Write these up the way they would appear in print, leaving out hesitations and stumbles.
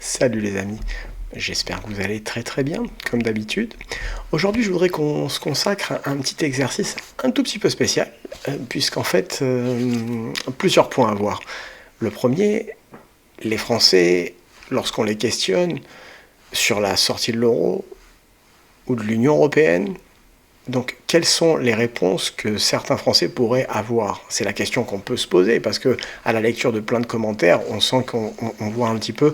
Salut les amis, j'espère que vous allez très très bien, comme d'habitude. Aujourd'hui, je voudrais qu'on se consacre à un petit exercice un tout petit peu spécial, puisqu'en fait, plusieurs points à voir. Le premier, les Français, lorsqu'on les questionne sur la sortie de l'euro ou de l'Union européenne, donc, quelles sont les réponses que certains Français pourraient avoir? C'est la question qu'on peut se poser, parce que à la lecture de plein de commentaires, on sent qu'on voit un petit peu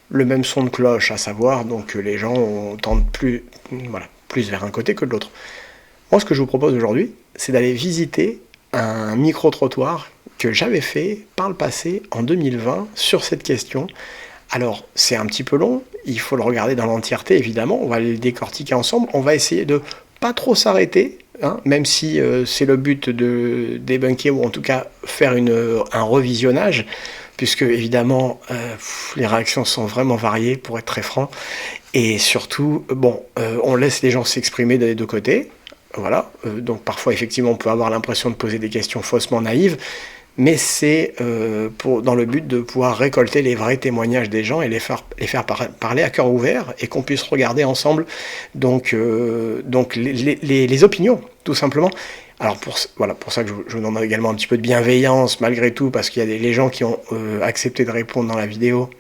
le même son de cloche, à savoir donc que les gens tendent plus vers un côté que de l'autre. Moi, ce que je vous propose aujourd'hui, c'est d'aller visiter un micro-trottoir que j'avais fait par le passé, en 2020, sur cette question. Alors, c'est un petit peu long, il faut le regarder dans l'entièreté, évidemment, on va le décortiquer ensemble, on va essayer de pas trop s'arrêter, hein, même si c'est le but de débunker, ou en tout cas faire un revisionnage, puisque évidemment les réactions sont vraiment variées, pour être très franc, et surtout, on laisse les gens s'exprimer des deux côtés, voilà, donc parfois effectivement on peut avoir l'impression de poser des questions faussement naïves, mais c'est dans le but de pouvoir récolter les vrais témoignages des gens et les faire parler à cœur ouvert, et qu'on puisse regarder ensemble donc les opinions, tout simplement. Alors pour ça que je vous demande également un petit peu de bienveillance malgré tout, parce qu'il y a les gens qui ont accepté de répondre dans la vidéo,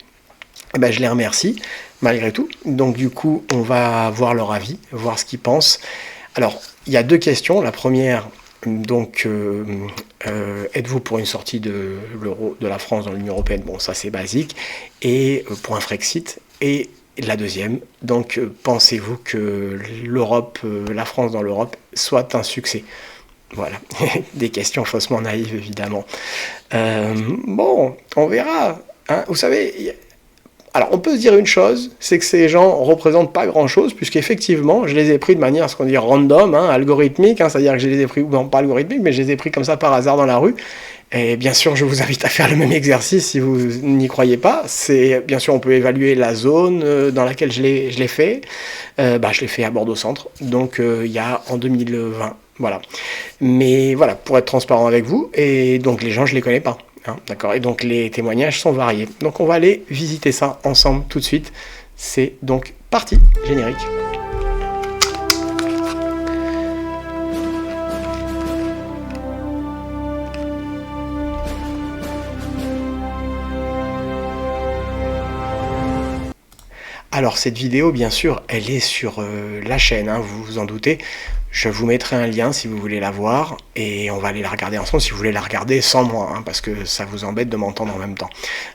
et ben je les remercie malgré tout. Donc du coup, on va voir leur avis, voir ce qu'ils pensent. Alors, il y a deux questions. La première, donc, êtes-vous pour une sortie de la France dans l'Union européenne? Bon, ça c'est basique. Et pour un Frexit. Et la deuxième, donc, pensez-vous que la France dans l'Europe, soit un succès? Voilà, des questions faussement naïves évidemment. Bon, on verra. Hein. Vous savez, alors, on peut se dire une chose, c'est que ces gens représentent pas grand-chose, puisqu'effectivement, je les ai pris de manière, ce qu'on dit, random, hein, algorithmique, hein, c'est-à-dire que je les ai pris, non pas algorithmique, mais je les ai pris comme ça par hasard dans la rue. Et bien sûr, je vous invite à faire le même exercice si vous n'y croyez pas. Bien sûr, on peut évaluer la zone dans laquelle je l'ai fait. Je l'ai fait à Bordeaux-Centre, donc il y a en 2020. Voilà. Mais voilà, pour être transparent avec vous, et donc les gens, je les connais pas. Hein, d'accord. Et donc les témoignages sont variés. Donc on va aller visiter ça ensemble tout de suite. C'est donc parti, générique. Alors cette vidéo, bien sûr, elle est sur la chaîne, hein, vous vous en doutez. Je vous mettrai un lien si vous voulez la voir, et on va aller la regarder ensemble si vous voulez la regarder sans moi, hein, parce que ça vous embête de m'entendre en même temps.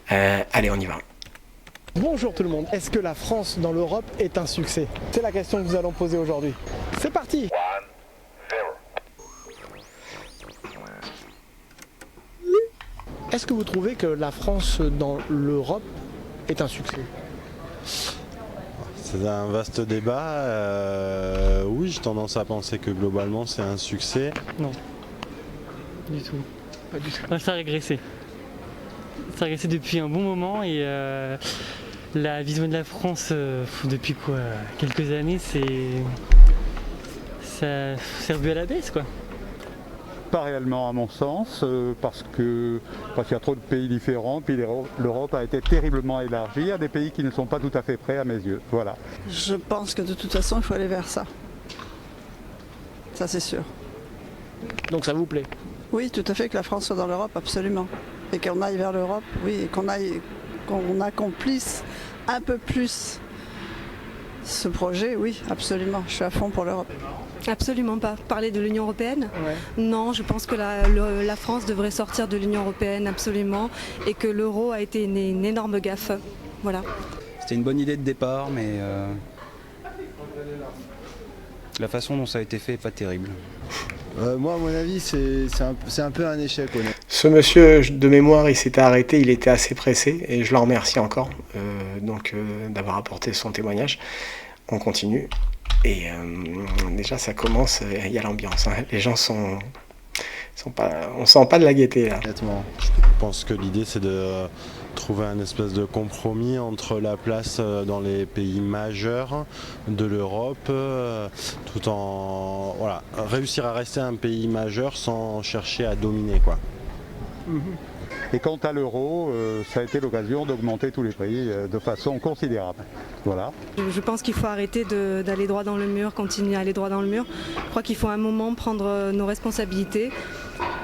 Allez, on y va. Bonjour tout le monde, est-ce que la France dans l'Europe est un succès? C'est la question que nous allons poser aujourd'hui. C'est parti! Est-ce que vous trouvez que la France dans l'Europe est un succès? C'est un vaste débat. Oui, j'ai tendance à penser que globalement c'est un succès. Non, du tout. Pas du tout. Ça a régressé. Ça a régressé depuis un bon moment, et la vision de la France depuis quelques années, c'est revu à la baisse quoi. Pas réellement à mon sens, parce qu'il y a trop de pays différents, puis l'Europe a été terriblement élargie à des pays qui ne sont pas tout à fait prêts à mes yeux. Voilà. Je pense que de toute façon il faut aller vers ça. Ça c'est sûr. Donc ça vous plaît? Oui, tout à fait, que la France soit dans l'Europe, absolument. Et qu'on aille vers l'Europe, oui, et qu'on accomplisse un peu plus ce projet, oui, absolument. Je suis à fond pour l'Europe. Absolument pas. Parler de l'Union européenne? Ouais. Non, je pense que la France devrait sortir de l'Union européenne, absolument, et que l'euro a été une énorme gaffe. Voilà. C'était une bonne idée de départ, mais la façon dont ça a été fait n'est pas terrible. Moi, à mon avis, c'est un peu un échec. Honnêtement. Ce monsieur, de mémoire, il s'était arrêté, il était assez pressé, et je le remercie encore d'avoir apporté son témoignage. On continue. Et déjà ça commence, il y a l'ambiance, hein. Les gens on sent pas de la gaieté là. Honnêtement, je pense que l'idée c'est de trouver un espèce de compromis entre la place dans les pays majeurs de l'Europe, tout en réussir à rester un pays majeur sans chercher à dominer quoi. Et quant à l'euro, ça a été l'occasion d'augmenter tous les prix de façon considérable. Voilà. Je pense qu'il faut arrêter d'aller droit dans le mur, continuer à aller droit dans le mur. Je crois qu'il faut à un moment prendre nos responsabilités,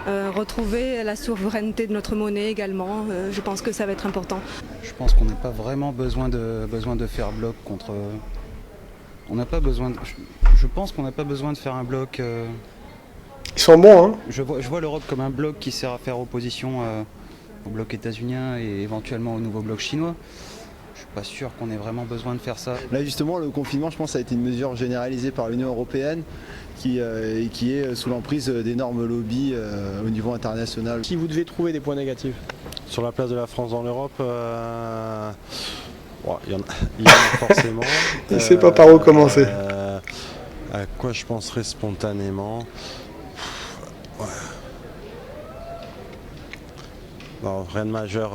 retrouver la souveraineté de notre monnaie également. Je pense que ça va être important. Je pense qu'on n'a pas vraiment besoin de faire bloc contre... On n'a pas besoin je pense qu'on n'a pas besoin de faire un bloc... Ils sont bons, hein. Je vois l'Europe comme un bloc qui sert à faire opposition au bloc états-unien et éventuellement au nouveau bloc chinois. Je suis pas sûr qu'on ait vraiment besoin de faire ça. Là justement, le confinement, je pense, a été une mesure généralisée par l'Union européenne qui est sous l'emprise d'énormes lobbies au niveau international. Si vous devez trouver des points négatifs. Sur la place de la France dans l'Europe, il y en a forcément. Je ne sais pas par où commencer. À quoi je penserais spontanément? Non, rien de majeur.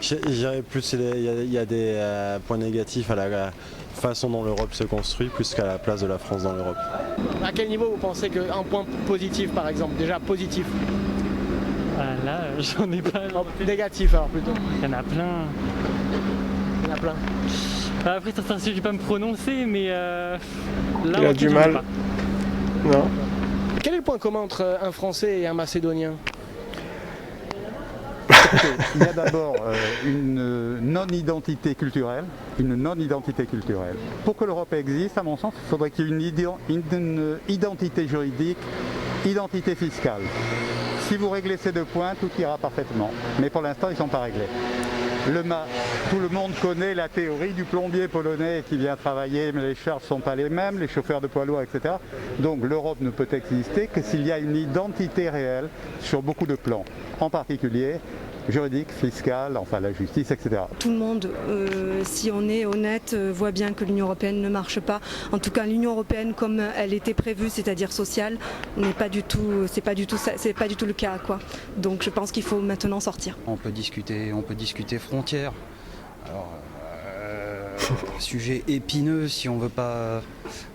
Je dirais plus il y a des points négatifs à la façon dont l'Europe se construit plus qu'à la place de la France dans l'Europe. À quel niveau vous pensez qu'un point positif, par exemple, déjà positif? Ah, là, j'en ai pas. Négatif alors plutôt. Il y en a plein. Il y en a plein. Après, c'est un sujet, je vais pas me prononcer, mais là, Il a du mal. Pas. Non. Quel est le point commun entre un Français et un Macédonien? Il y a d'abord une non-identité culturelle. Pour que l'Europe existe, à mon sens, il faudrait qu'il y ait une identité juridique, identité fiscale. Si vous réglez ces deux points, tout ira parfaitement. Mais pour l'instant, ils ne sont pas réglés. Tout le monde connaît la théorie du plombier polonais qui vient travailler, mais les charges ne sont pas les mêmes, les chauffeurs de poids lourds, etc. Donc l'Europe ne peut exister que s'il y a une identité réelle sur beaucoup de plans, en particulier juridique, fiscal, enfin la justice, etc. Tout le monde, si on est honnête, voit bien que l'Union européenne ne marche pas. En tout cas, l'Union européenne, comme elle était prévue, c'est-à-dire sociale, c'est pas du tout le cas, quoi. Donc, je pense qu'il faut maintenant sortir. On peut discuter frontières. Alors, sujet épineux si on veut pas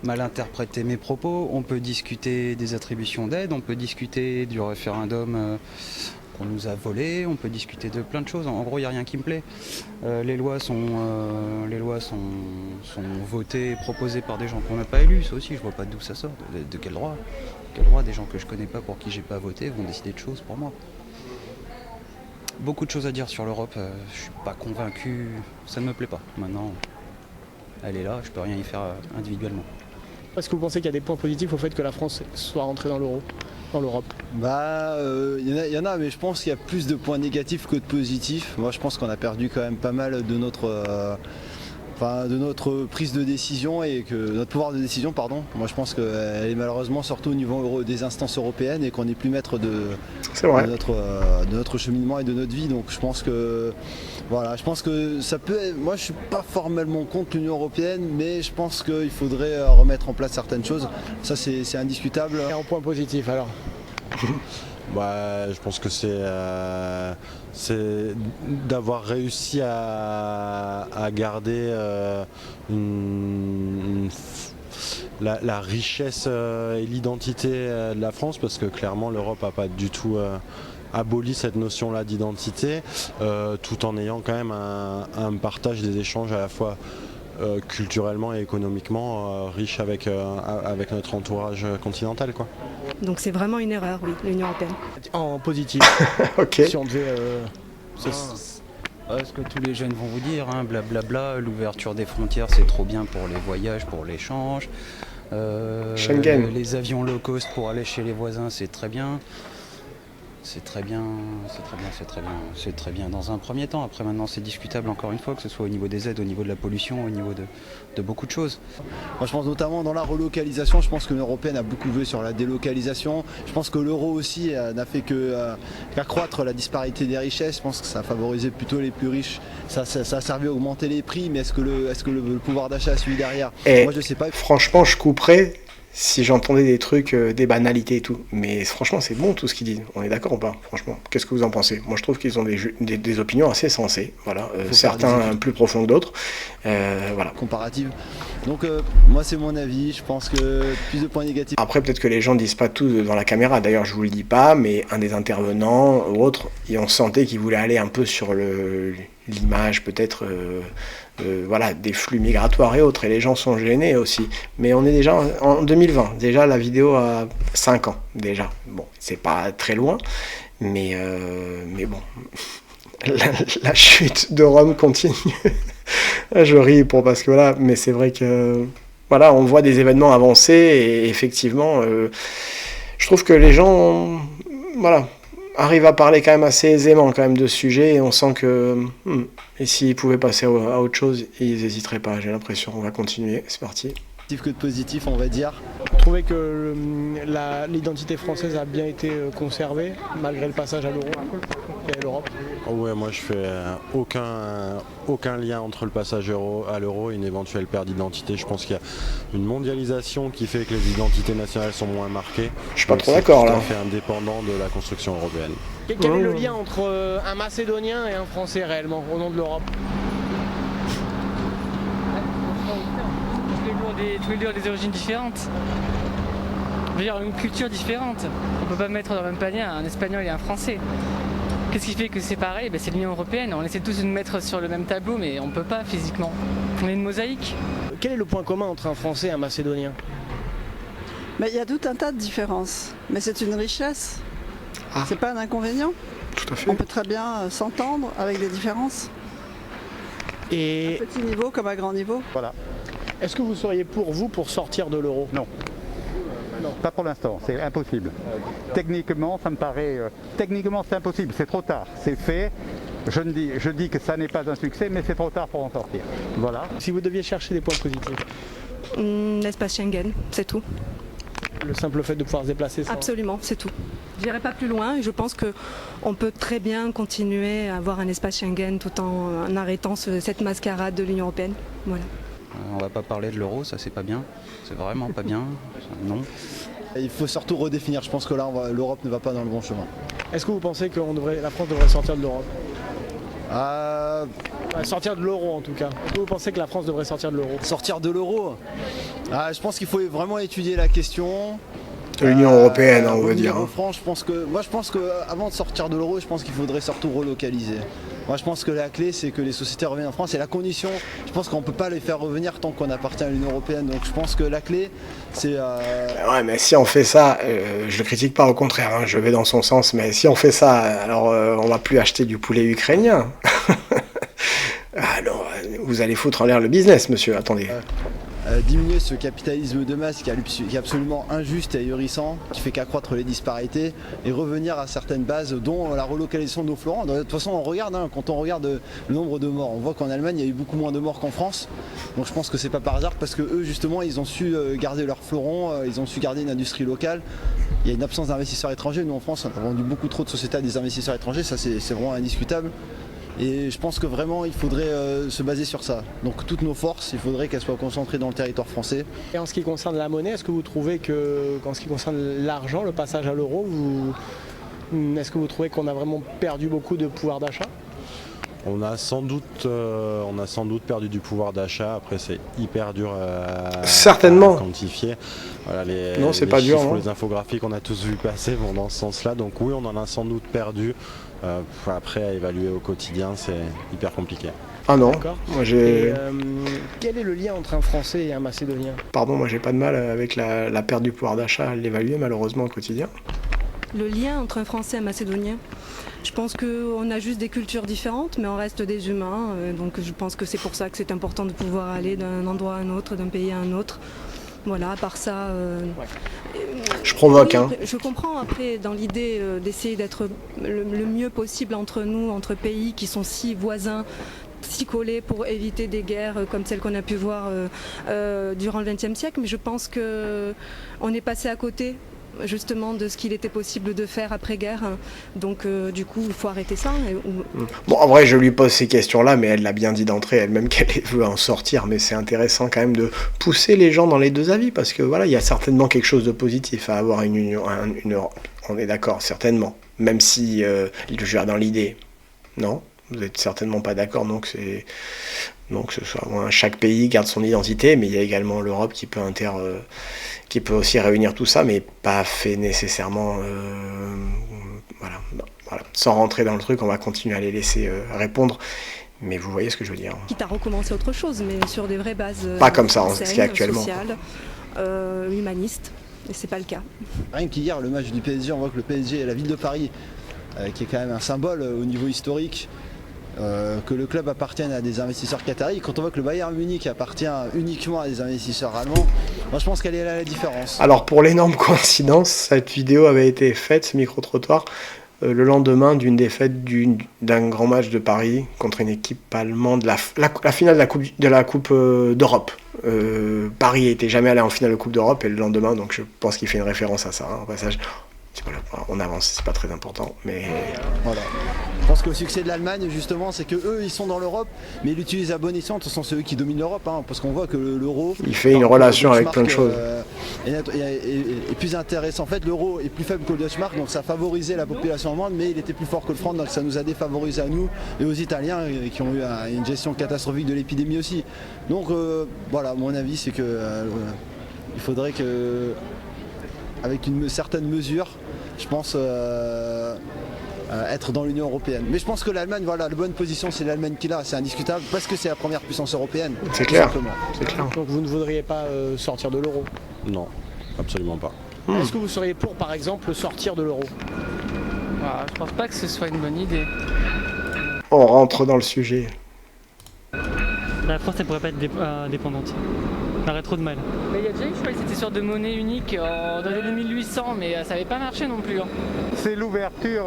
mal interpréter mes propos. On peut discuter des attributions d'aide, on peut discuter du référendum. Qu'on nous a volé, on peut discuter de plein de choses. En gros, il n'y a rien qui me plaît. Les lois sont votées et proposées par des gens qu'on n'a pas élus. Ça aussi, je vois pas d'où ça sort. De quel droit? Quel droit des gens que je connais pas, pour qui j'ai pas voté, vont décider de choses pour moi? Beaucoup de choses à dire sur l'Europe. Je suis pas convaincu. Ça ne me plaît pas. Maintenant, elle est là. Je peux rien y faire individuellement. Est-ce que vous pensez qu'il y a des points positifs au fait que la France soit rentrée dans l'euro, dans l'Europe? Il y en a, mais je pense qu'il y a plus de points négatifs que de positifs. Moi, je pense qu'on a perdu quand même pas mal de notre prise de décision et que notre pouvoir de décision, pardon. Moi, je pense qu'elle est malheureusement surtout au niveau des instances européennes et qu'on n'est plus maître de notre cheminement et de notre vie. Donc, je pense que ça peut être... Moi, je suis pas formellement contre l'Union européenne, mais je pense qu'il faudrait remettre en place certaines choses. Ça, c'est indiscutable. Et un point positif alors? Je pense que c'est d'avoir réussi à garder la richesse et l'identité de la France, parce que clairement l'Europe n'a pas du tout aboli cette notion-là d'identité, tout en ayant quand même un partage des échanges à la fois culturellement et économiquement riche avec notre entourage continental, quoi. Donc c'est vraiment une erreur, oui, l'Union européenne. En positif. Ok. Si on devait... Ce que tous les jeunes vont vous dire, hein, blablabla, l'ouverture des frontières c'est trop bien pour les voyages, pour l'échange. Schengen. Les avions low cost pour aller chez les voisins, c'est très bien. C'est très bien dans un premier temps. Après maintenant c'est discutable encore une fois, que ce soit au niveau des aides, au niveau de la pollution, au niveau de beaucoup de choses. Moi, je pense notamment dans la relocalisation, je pense que l'Union européenne a beaucoup joué sur la délocalisation. Je pense que l'euro aussi n'a fait qu'accroître la disparité des richesses. Je pense que ça a favorisé plutôt les plus riches. Ça a servi à augmenter les prix, mais est-ce que le pouvoir d'achat a suivi derrière? Et moi je sais pas. Franchement, je couperais. si j'entendais des trucs, des banalités et tout. Mais franchement, c'est bon tout ce qu'ils disent. On est d'accord ou pas? Franchement, qu'est-ce que vous en pensez? Moi, je trouve qu'ils ont des opinions assez sensées. Voilà, certains plus profonds que d'autres. Voilà. Comparative. Donc moi c'est mon avis, je pense que plus de points négatifs. Après, peut-être que les gens disent pas tout devant la caméra. D'ailleurs, je vous le dis pas, mais un des intervenants ou autre, on sentait qu'il voulait aller un peu sur l'image, peut-être, voilà, des flux migratoires et autres. Et les gens sont gênés aussi. Mais on est déjà en 2020. Déjà, la vidéo a 5 ans déjà. Bon, c'est pas très loin, mais bon, la chute de Rome continue. Je ris parce que voilà, mais c'est vrai que voilà, on voit des événements avancer et effectivement, je trouve que les gens, voilà, arrivent à parler quand même assez aisément quand même de ce sujet et on sent que et s'ils pouvaient passer à autre chose, ils n'hésiteraient pas. J'ai l'impression. On va continuer. C'est parti. Que de positif, on va dire. Vous trouvez que l'identité française a bien été conservée malgré le passage à l'euro et à l'Europe? Ouais, moi je fais aucun lien entre le passage à l'euro et une éventuelle perte d'identité. Je pense qu'il y a une mondialisation qui fait que les identités nationales sont moins marquées. Je suis pas trop d'accord là. C'est tout à fait indépendant de la construction européenne. Quel est le lien entre un Macédonien et un Français réellement au nom de l'Europe? Tous les deux ont des origines différentes. Je veux dire, une culture différente. On peut pas mettre dans le même panier un Espagnol et un Français. Qu'est-ce qui fait que c'est pareil? C'est l'Union Européenne. On essaie tous de nous mettre sur le même tableau, mais on peut pas physiquement. On est une mosaïque. Quel est le point commun entre un Français et un Macédonien? Mais il y a tout un tas de différences. Mais c'est une richesse. C'est pas un inconvénient. Tout à fait. On peut très bien s'entendre avec des différences. Et à petit niveau comme à grand niveau. Voilà. Est-ce que vous seriez pour sortir de l'euro? Non. Non. Pas pour l'instant, c'est impossible. Techniquement, ça me paraît... techniquement, c'est impossible, c'est trop tard. C'est fait. Je dis que ça n'est pas un succès, mais c'est trop tard pour en sortir. Voilà. Si vous deviez chercher des points positifs? L'espace Schengen, c'est tout. Le simple fait de pouvoir se déplacer sans... Absolument, c'est tout. Je n'irai pas plus loin et je pense qu'on peut très bien continuer à avoir un espace Schengen tout en arrêtant cette mascarade de l'Union Européenne. Voilà. On va pas parler de l'euro, ça c'est pas bien. C'est vraiment pas bien. Non. Il faut surtout redéfinir, je pense que là l'Europe ne va pas dans le bon chemin. Est-ce que vous pensez que la France devrait sortir de l'Europe? Sortir de l'euro en tout cas. Est-ce que vous pensez que la France devrait sortir de l'euro? Sortir de l'euro, je pense qu'il faut vraiment étudier la question. De l'Union Européenne, on veut dire. En France, je pense que avant de sortir de l'euro, je pense qu'il faudrait surtout relocaliser. Moi je pense que la clé c'est que les sociétés reviennent en France et la condition, je pense qu'on ne peut pas les faire revenir tant qu'on appartient à l'Union Européenne. Donc je pense que la clé c'est... Ouais, mais si on fait ça, je le critique pas, au contraire, hein, je vais dans son sens, mais si on fait ça, alors on va plus acheter du poulet ukrainien. Alors, vous allez foutre en l'air le business, monsieur, attendez. Diminuer ce capitalisme de masse qui est absolument injuste et ahurissant, qui fait qu'accroître les disparités et revenir à certaines bases dont la relocalisation de nos fleurons. De toute façon on regarde, quand on regarde le nombre de morts, on voit qu'en Allemagne il y a eu beaucoup moins de morts qu'en France. Donc je pense que c'est pas par hasard parce que eux justement ils ont su garder leurs fleurons, ils ont su garder une industrie locale. Il y a une absence d'investisseurs étrangers, nous en France on a vendu beaucoup trop de sociétés à des investisseurs étrangers, ça c'est vraiment indiscutable. Et je pense que vraiment il faudrait se baser sur ça. Donc toutes nos forces, il faudrait qu'elles soient concentrées dans le territoire français. Et en ce qui concerne la monnaie, est-ce que vous trouvez qu'en ce qui concerne l'argent, le passage à l'euro, est-ce que vous trouvez qu'on a vraiment perdu beaucoup de pouvoir d'achat? On a sans doute perdu du pouvoir d'achat. Après, c'est hyper dur à quantifier. Voilà, non, c'est pas dur. Les infographies qu'on a tous vu passer vont dans ce sens-là. Donc oui, on en a sans doute perdu. Après, à évaluer au quotidien, c'est hyper compliqué. Ah non. Moi, j'ai... quel est le lien entre un Français et un Macédonien? Pardon, moi j'ai pas de mal avec la perte du pouvoir d'achat à l'évaluer malheureusement au quotidien. Le lien entre un Français et un Macédonien, je pense qu'on a juste des cultures différentes, mais on reste des humains. Donc je pense que c'est pour ça que c'est important de pouvoir aller d'un endroit à un autre, d'un pays à un autre. Voilà, à part ça... Je provoque, oui, hein. Je comprends après dans l'idée d'essayer d'être le mieux possible entre nous, entre pays qui sont si voisins, si collés pour éviter des guerres comme celles qu'on a pu voir durant le XXe siècle. Mais je pense qu'on est passé à côté justement de ce qu'il était possible de faire après-guerre. Donc du coup, il faut arrêter ça. Bon, en vrai, je lui pose ces questions-là, mais elle l'a bien dit d'entrée elle-même qu'elle veut en sortir. Mais c'est intéressant quand même de pousser les gens dans les deux avis, parce que voilà, il y a certainement quelque chose de positif à avoir une union, une Europe. On est d'accord, certainement. Même si je vais dans l'idée, non, vous n'êtes certainement pas d'accord, donc ce soit chaque pays garde son identité, mais il y a également l'Europe qui peut aussi réunir tout ça, mais pas fait nécessairement. Voilà. Sans rentrer dans le truc, on va continuer à les laisser répondre. Mais vous voyez ce que je veux dire. Quitte à recommencer autre chose, mais sur des vraies bases. Pas comme ça, ce qu'il y a actuellement. Sociales, humanistes, et c'est pas le cas. Rien qu'hier, le match du PSG, on voit que le PSG est la ville de Paris, qui est quand même un symbole au niveau historique. Que le club appartienne à des investisseurs qataris, quand on voit que le Bayern Munich appartient uniquement à des investisseurs allemands, moi je pense qu'elle est là la différence. Alors pour l'énorme coïncidence, cette vidéo avait été faite, ce micro-trottoir, le lendemain d'une défaite d'un grand match de Paris contre une équipe allemande, la finale de la Coupe d'Europe. Paris n'était jamais allé en finale de Coupe d'Europe et le lendemain, donc je pense qu'il fait une référence à ça, au passage. Voilà, on avance, c'est pas très important, mais... Voilà. Je pense que le succès de l'Allemagne, justement, c'est que eux, ils sont dans l'Europe, mais ils l'utilisent à bon escient. De toute façon, c'est eux qui dominent l'Europe, parce qu'on voit que l'euro... Il fait une relation avec plein de choses. Est plus intéressant. En fait, l'euro est plus faible que le Deutschmark, donc ça favorisait la population allemande, mais il était plus fort que le franc, donc ça nous a défavorisé à nous et aux Italiens, qui ont eu une gestion catastrophique de l'épidémie aussi. Donc, voilà, mon avis, c'est que il faudrait que... avec une certaine mesure, je pense être dans l'Union Européenne. Mais je pense que l'Allemagne, voilà, la bonne position, c'est l'Allemagne qui l'a, c'est indiscutable, parce que c'est la première puissance européenne. C'est clair. C'est clair. Donc vous ne voudriez pas sortir de l'euro? Non, absolument pas. Est-ce que vous seriez pour, par exemple, sortir de l'euro? Je pense pas que ce soit une bonne idée. On rentre dans le sujet. La France, elle pourrait pas être indépendante. Elle aurait trop de mal. Mais il y a déjà eu, je crois, c'était sur de monnaie unique dans les années 1800, mais ça n'avait pas marché non plus. C'est l'ouverture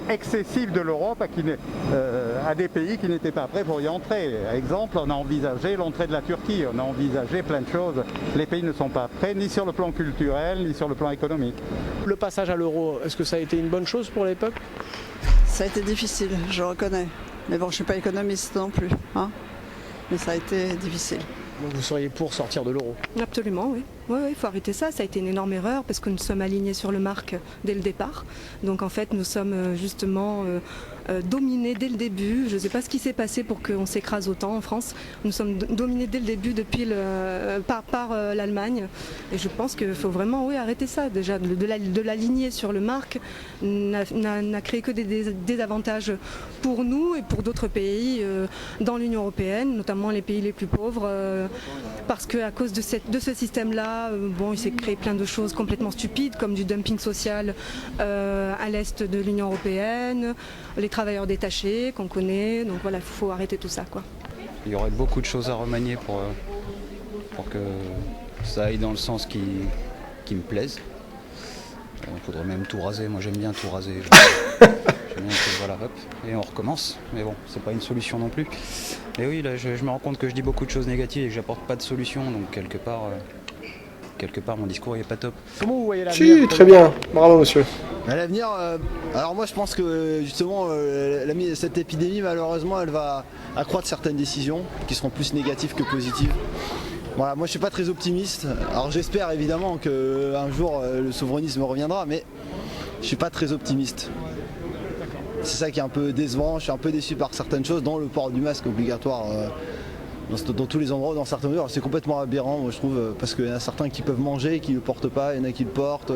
excessive de l'Europe à des pays qui n'étaient pas prêts pour y entrer. Exemple, on a envisagé l'entrée de la Turquie, on a envisagé plein de choses. Les pays ne sont pas prêts, ni sur le plan culturel, ni sur le plan économique. Le passage à l'euro, est-ce que ça a été une bonne chose pour les peuples? Ça a été difficile, je reconnais. Mais bon, je ne suis pas économiste non plus. Mais ça a été difficile. Donc vous seriez pour sortir de l'euro? Absolument, oui. Oui, il faut arrêter ça. Ça a été une énorme erreur parce que nous sommes alignés sur le marque dès le départ. Donc en fait, nous sommes justement dominés dès le début. Je ne sais pas ce qui s'est passé pour qu'on s'écrase autant en France. Nous sommes dominés dès le début par l'Allemagne. Et je pense qu'il faut vraiment arrêter ça. Déjà, de l'aligner sur le marque n'a créé que des désavantages pour nous et pour d'autres pays dans l'Union européenne, notamment les pays les plus pauvres. Parce qu'à cause de ce système-là, il s'est créé plein de choses complètement stupides, comme du dumping social à l'est de l'Union européenne, les travailleurs détachés qu'on connaît. Donc voilà, il faut arrêter tout ça, quoi. Il y aurait beaucoup de choses à remanier pour que ça aille dans le sens qui me plaise. Il faudrait même tout raser. Moi, j'aime bien tout raser. Voilà, hop, et on recommence. Mais bon, c'est pas une solution non plus. Mais oui, là, je me rends compte que je dis beaucoup de choses négatives et que j'apporte pas de solution. Donc quelque part, mon discours il est pas top. Comment vous voyez l'avenir? Si, très bien. Bravo, monsieur. L'avenir, alors moi je pense que justement cette épidémie, malheureusement, elle va accroître certaines décisions qui seront plus négatives que positives. Voilà, moi je suis pas très optimiste. Alors j'espère évidemment qu'un jour le souverainisme reviendra, mais je suis pas très optimiste. C'est ça qui est un peu décevant, je suis un peu déçu par certaines choses, dont le port du masque obligatoire dans tous les endroits, dans certains endroits. C'est complètement aberrant, moi je trouve, parce qu'il y en a certains qui peuvent manger, qui ne le portent pas, il y en a qui le portent.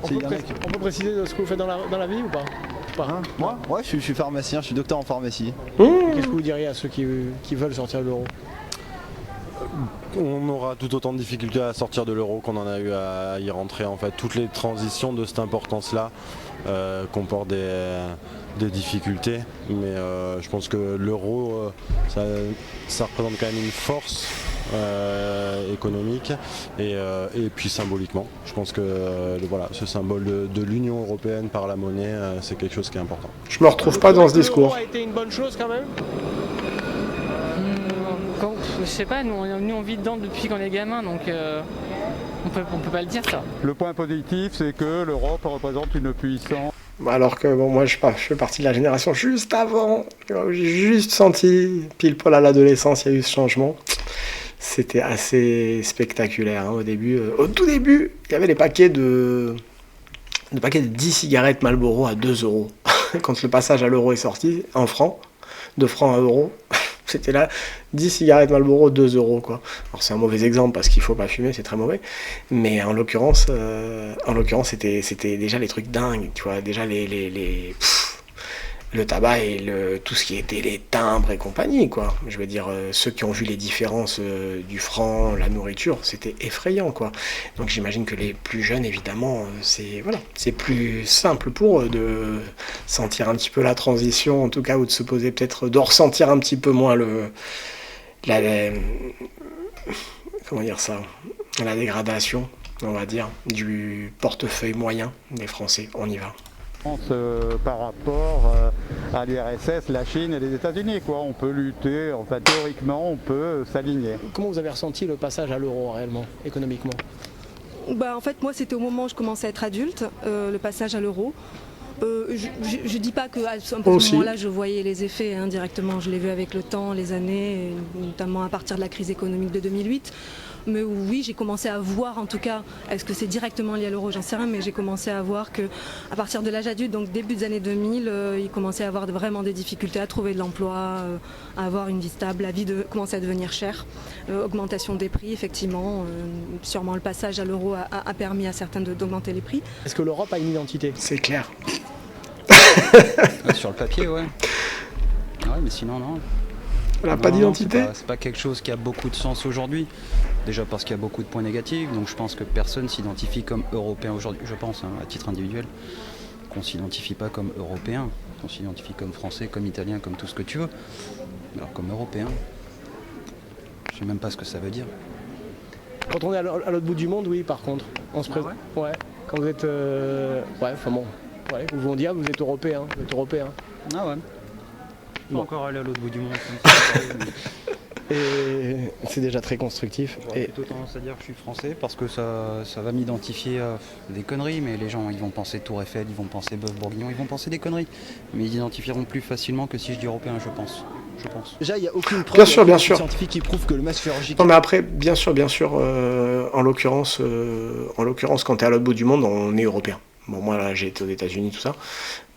On peut préciser ce que vous faites dans la vie ou pas? Moi, ouais, je suis pharmacien, je suis docteur en pharmacie. Qu'est-ce que vous diriez à ceux qui veulent sortir de l'euro? On aura tout autant de difficultés à sortir de l'euro qu'on en a eu à y rentrer. En fait, toutes les transitions de cette importance-là comportent des difficultés, mais je pense que l'euro, ça représente quand même une force économique et puis symboliquement. Je pense que ce symbole de l'Union européenne par la monnaie, c'est quelque chose qui est important. Je me retrouve pas dans ce discours. L'euro a été une bonne chose quand même? Je sais pas, nous on vit dedans depuis qu'on est gamin, donc On peut pas le dire ça. Le point positif, c'est que l'Europe représente une puissance. Alors que bon, moi je fais partie de la génération juste avant, j'ai juste senti, pile poil à l'adolescence, il y a eu ce changement. C'était assez spectaculaire hein, au début. Au tout début, il y avait des paquets de 10 cigarettes Marlboro à 2 €. Quand le passage à l'euro est sorti, en francs, de francs à euros, c'était là, 10 cigarettes Marlboro, 2 €, quoi. Alors c'est un mauvais exemple parce qu'il faut pas fumer, c'est très mauvais. Mais en l'occurrence, c'était déjà les trucs dingues, tu vois. Déjà le tabac et tout ce qui était les timbres et compagnie, quoi. Je veux dire, ceux qui ont vu les différences du franc, la nourriture, c'était effrayant, quoi. Donc j'imagine que les plus jeunes, évidemment, c'est plus simple pour eux de sentir un petit peu la transition, en tout cas, ou de se poser peut-être, de ressentir un petit peu moins comment dire ça, la dégradation, on va dire, du portefeuille moyen des Français. On y va. Par rapport à l'URSS, la Chine et les États-Unis, quoi. On peut lutter, enfin théoriquement, on peut s'aligner. Comment vous avez ressenti le passage à l'euro réellement, économiquement? En fait, moi, c'était au moment où je commençais à être adulte, le passage à l'euro. Je dis pas qu'à ce moment-là, je voyais les effets directement. Je l'ai vu avec le temps, les années, notamment à partir de la crise économique de 2008. Mais oui, j'ai commencé à voir, en tout cas, est-ce que c'est directement lié à l'euro, j'en sais rien, mais j'ai commencé à voir qu'à partir de l'âge adulte, donc début des années 2000, il commençait à avoir vraiment des difficultés à trouver de l'emploi, à avoir une vie stable, la vie commençait à devenir chère, augmentation des prix, effectivement, sûrement le passage à l'euro a permis à certains d'augmenter les prix. Est-ce que l'Europe a une identité? C'est clair. Sur le papier, ouais. Ouais, mais sinon, non. Elle n'a pas d'identité? C'est pas quelque chose qui a beaucoup de sens aujourd'hui. Déjà parce qu'il y a beaucoup de points négatifs, donc je pense que personne s'identifie comme européen aujourd'hui, je pense, à titre individuel, qu'on s'identifie pas comme européen, qu'on s'identifie comme français, comme italien, comme tout ce que tu veux. Alors comme européen, je sais même pas ce que ça veut dire. Quand on est à l'autre bout du monde, oui, par contre. On se présente. Ouais. Quand vous êtes. Ouais, vous vont dire, vous êtes européen. Vous êtes européen. Ah ouais. Bon. Encore aller à l'autre bout du monde. Comme ça, Et c'est déjà très constructif. J'aurais plutôt tendance à dire que je suis français parce que ça va m'identifier à des conneries, mais les gens ils vont penser Tour Eiffel, ils vont penser Bœuf Bourguignon, ils vont penser des conneries. Mais ils identifieront plus facilement que si je dis européen, je pense. Déjà, il n'y a aucune preuve scientifique qui prouve que le masque chirurgical... Non mais après, bien sûr, en l'occurrence, quand tu es à l'autre bout du monde, on est européen. Bon, moi là, j'ai été aux États-Unis, tout ça,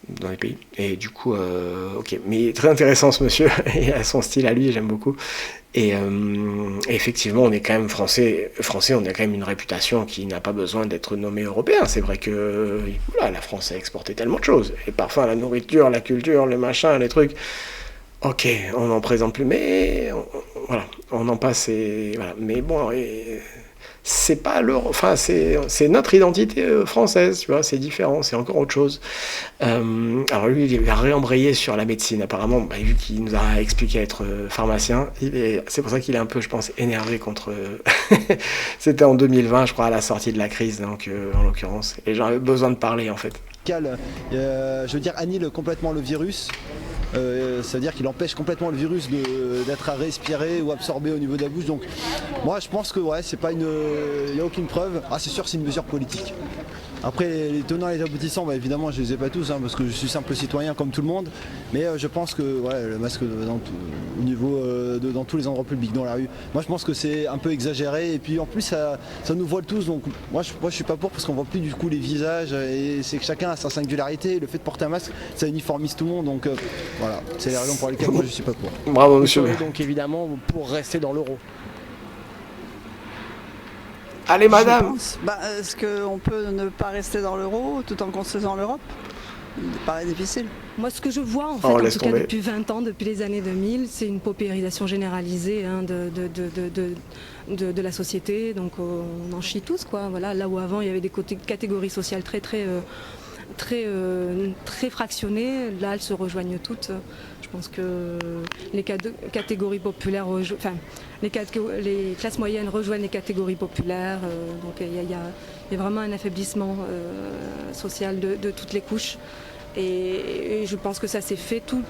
dans les pays. Et du coup, ok. Mais très intéressant ce monsieur, il a son style à lui, j'aime beaucoup. Et effectivement, on est quand même français, on a quand même une réputation qui n'a pas besoin d'être nommé européen. C'est vrai que la France a exporté tellement de choses. Et parfois, la nourriture, la culture, le machin, les trucs... Ok, on n'en présente plus, mais on en passe et voilà. Mais bon, c'est pas leur, enfin c'est notre identité française, tu vois, c'est différent, c'est encore autre chose. Alors lui, il va réembrayer sur la médecine. Apparemment, vu qu'il nous a expliqué être pharmacien, c'est pour ça qu'il est un peu, je pense, énervé contre. C'était en 2020, je crois, à la sortie de la crise, donc en l'occurrence. Et j'avais besoin de parler en fait. Je veux dire, annule complètement le virus. C'est-à-dire qu'il empêche complètement le virus d'être à respirer ou absorbé au niveau de la bouche. Donc moi je pense que c'est pas il n'y a aucune preuve. C'est sûr, c'est une mesure politique. Après les tenants et les aboutissants, évidemment je les ai pas tous parce que je suis simple citoyen comme tout le monde. Mais je pense que le masque au niveau dans tous les endroits publics, dans la rue, moi je pense que c'est un peu exagéré. Et puis en plus ça nous voile tous. Donc moi je suis pas pour parce qu'on voit plus du coup les visages et c'est que chacun a sa singularité. Le fait de porter un masque, ça uniformise tout le monde. Donc voilà, c'est les raisons pour lesquelles moi je suis pas pour. Bravo monsieur. Donc évidemment pour rester dans l'euro. Allez madame. Est-ce qu'on peut ne pas rester dans l'euro tout en construisant l'Europe? Il paraît difficile. Moi, ce que je vois, en fait, en tout cas depuis 20 ans, depuis les années 2000, c'est une paupérisation généralisée de la société. Donc on en chie tous, quoi. Voilà, là où avant il y avait des catégories sociales très fractionnées, là elles se rejoignent toutes. Je pense que les catégories populaires, les classes moyennes rejoignent les catégories populaires. Donc il y a vraiment un affaiblissement social de toutes les couches. Et je pense que ça s'est fait tout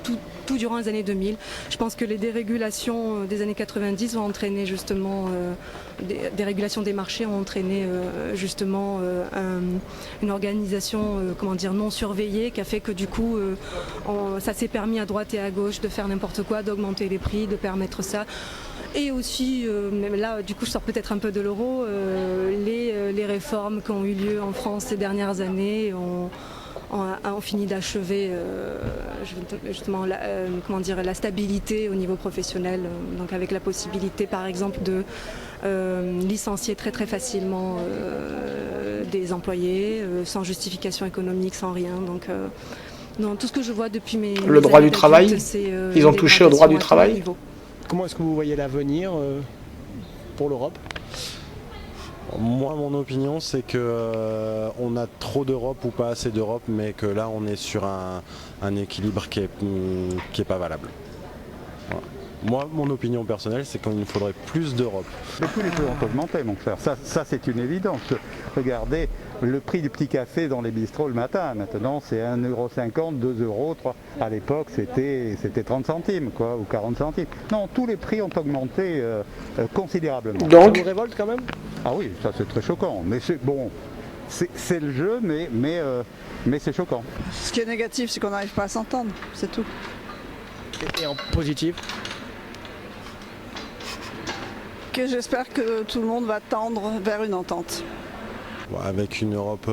durant les années 2000. Je pense que les dérégulations des années 90 ont entraîné justement, des régulations des marchés ont entraîné justement une organisation non surveillée qui a fait que du coup ça s'est permis à droite et à gauche de faire n'importe quoi, d'augmenter les prix, de permettre ça. Et aussi, même là du coup je sors peut-être un peu de l'euro, les réformes qui ont eu lieu en France ces dernières années ont fini d'achever justement la stabilité au niveau professionnel, donc avec la possibilité par exemple de licencier très très facilement des employés sans justification économique, sans rien. Donc tout ce que je vois depuis mes Le droit du travail, ils ont touché au droit du travail. Comment est-ce que vous voyez l'avenir pour l'Europe ? Moi, mon opinion, c'est que on a trop d'Europe ou pas assez d'Europe, mais que là, on est sur un équilibre qui est pas valable. Voilà. Moi, mon opinion personnelle, c'est qu'il nous faudrait plus d'Europe. Mais tous les prix ont augmenté, mon frère. Ça c'est une évidence. Regardez le prix du petit café dans les bistrots le matin. Maintenant, c'est 1,50 €, 2 €, 3 €. À l'époque, c'était 30 centimes, quoi, ou 40 centimes. Non, tous les prix ont augmenté considérablement. Donc, ça vous révolte quand même ? Ah oui, ça c'est très choquant. Mais c'est bon, c'est le jeu, mais c'est choquant. Ce qui est négatif, c'est qu'on n'arrive pas à s'entendre, c'est tout. Et en positif ? Que j'espère que tout le monde va tendre vers une entente. Avec une Europe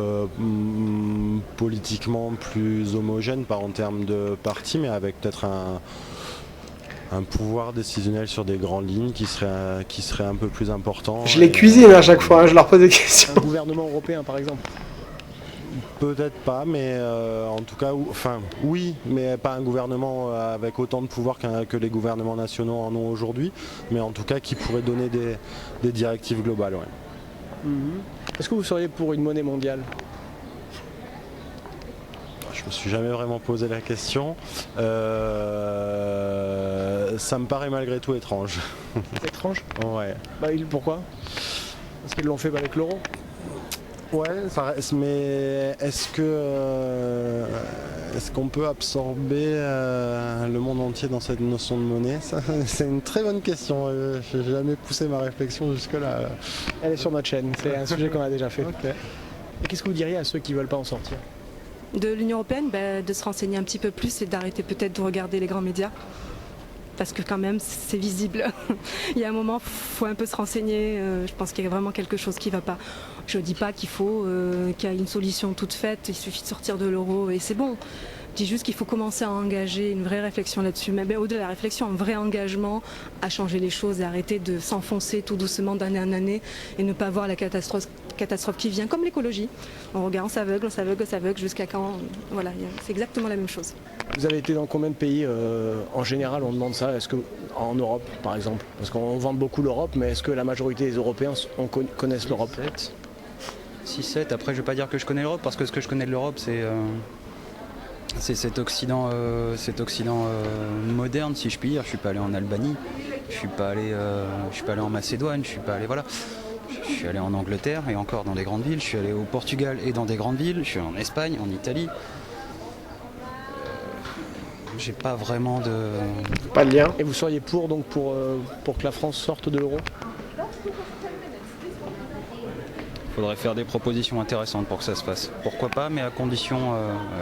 politiquement plus homogène, pas en termes de partis, mais avec peut-être un pouvoir décisionnel sur des grandes lignes qui serait un peu plus important. Je les cuisine à chaque fois, je leur pose des questions. Un gouvernement européen par exemple ? Peut-être pas, mais en tout cas, oui, mais pas un gouvernement avec autant de pouvoir que les gouvernements nationaux en ont aujourd'hui, mais en tout cas qui pourrait donner des directives globales. Ouais. Est-ce que vous seriez pour une monnaie mondiale ? Je me suis jamais vraiment posé la question. Ça me paraît malgré tout étrange. Étrange ? Ouais. Pourquoi ? Parce qu'ils l'ont fait avec l'euro ? Ouais, mais est-ce qu'on peut absorber le monde entier dans cette notion de monnaie ? C'est une très bonne question. Je n'ai jamais poussé ma réflexion jusque-là. Elle est sur notre chaîne, c'est un sujet qu'on a déjà fait. Okay. Et qu'est-ce que vous diriez à ceux qui ne veulent pas en sortir ? De l'Union européenne, de se renseigner un petit peu plus et d'arrêter peut-être de regarder les grands médias. Parce que quand même, c'est visible. Il y a un moment, il faut un peu se renseigner. Je pense qu'il y a vraiment quelque chose qui ne va pas. Je ne dis pas qu'il y a une solution toute faite, il suffit de sortir de l'euro et c'est bon. Je dis juste qu'il faut commencer à engager une vraie réflexion là-dessus. Mais au-delà de la réflexion, un vrai engagement à changer les choses et arrêter de s'enfoncer tout doucement d'année en année et ne pas voir la catastrophe qui vient, comme l'écologie. On regarde, on s'aveugle jusqu'à quand. Voilà, c'est exactement la même chose. Vous avez été dans combien de pays en général, on demande ça, est-ce que en Europe par exemple? Parce qu'on vante beaucoup l'Europe, mais est-ce que la majorité des Européens connaissent l'Europe? 6-7, après je ne vais pas dire que je connais l'Europe, parce que ce que je connais de l'Europe c'est cet Occident, moderne, si je puis dire. Je suis pas allé en Albanie, je suis pas allé en Macédoine, je suis allé en Angleterre et encore dans des grandes villes, je suis allé au Portugal et dans des grandes villes, je suis en Espagne, en Italie. J'ai pas vraiment de... Pas de lien. Et vous seriez pour que la France sorte de l'euro? Il faudrait faire des propositions intéressantes pour que ça se fasse. Pourquoi pas, mais à condition,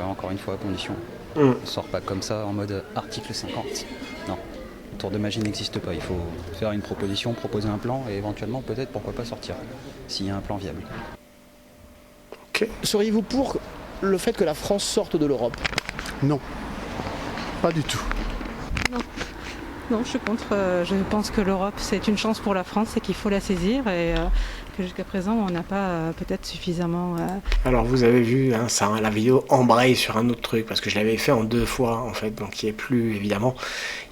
encore une fois, à condition. On ne sort pas comme ça en mode article 50. Non, le tour de magie n'existe pas. Il faut faire une proposition, proposer un plan et éventuellement, peut-être, pourquoi pas sortir, s'il y a un plan viable. Okay. Seriez-vous pour le fait que la France sorte de l'Europe? Non, pas du tout. Non, je suis contre. Je pense que l'Europe, c'est une chance pour la France et qu'il faut la saisir et que jusqu'à présent, on n'a pas peut-être suffisamment... Alors, vous avez vu, hein, ça, la vidéo embraye sur un autre truc, parce que je l'avais fait en 2 fois, en fait, donc il n'y a plus, évidemment,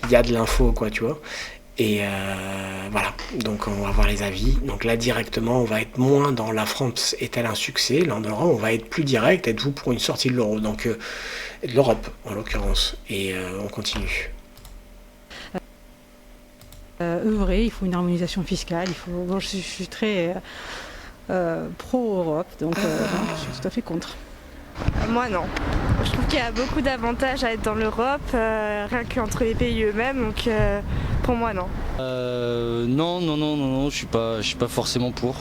il y a de l'info, quoi, tu vois. Et voilà, donc on va voir les avis. Donc là, directement, on va être moins dans la France est-elle un succès? Là, en Europe, on va être plus direct. Êtes-vous pour une sortie de l'euro? Donc, de l'Europe, en l'occurrence. Et on continue. Œuvrer, il faut une harmonisation fiscale, je suis très pro-Europe, donc je suis tout à fait contre. Moi non. Je trouve qu'il y a beaucoup d'avantages à être dans l'Europe, rien qu'entre les pays eux-mêmes, donc pour moi non. Non, je suis pas forcément pour.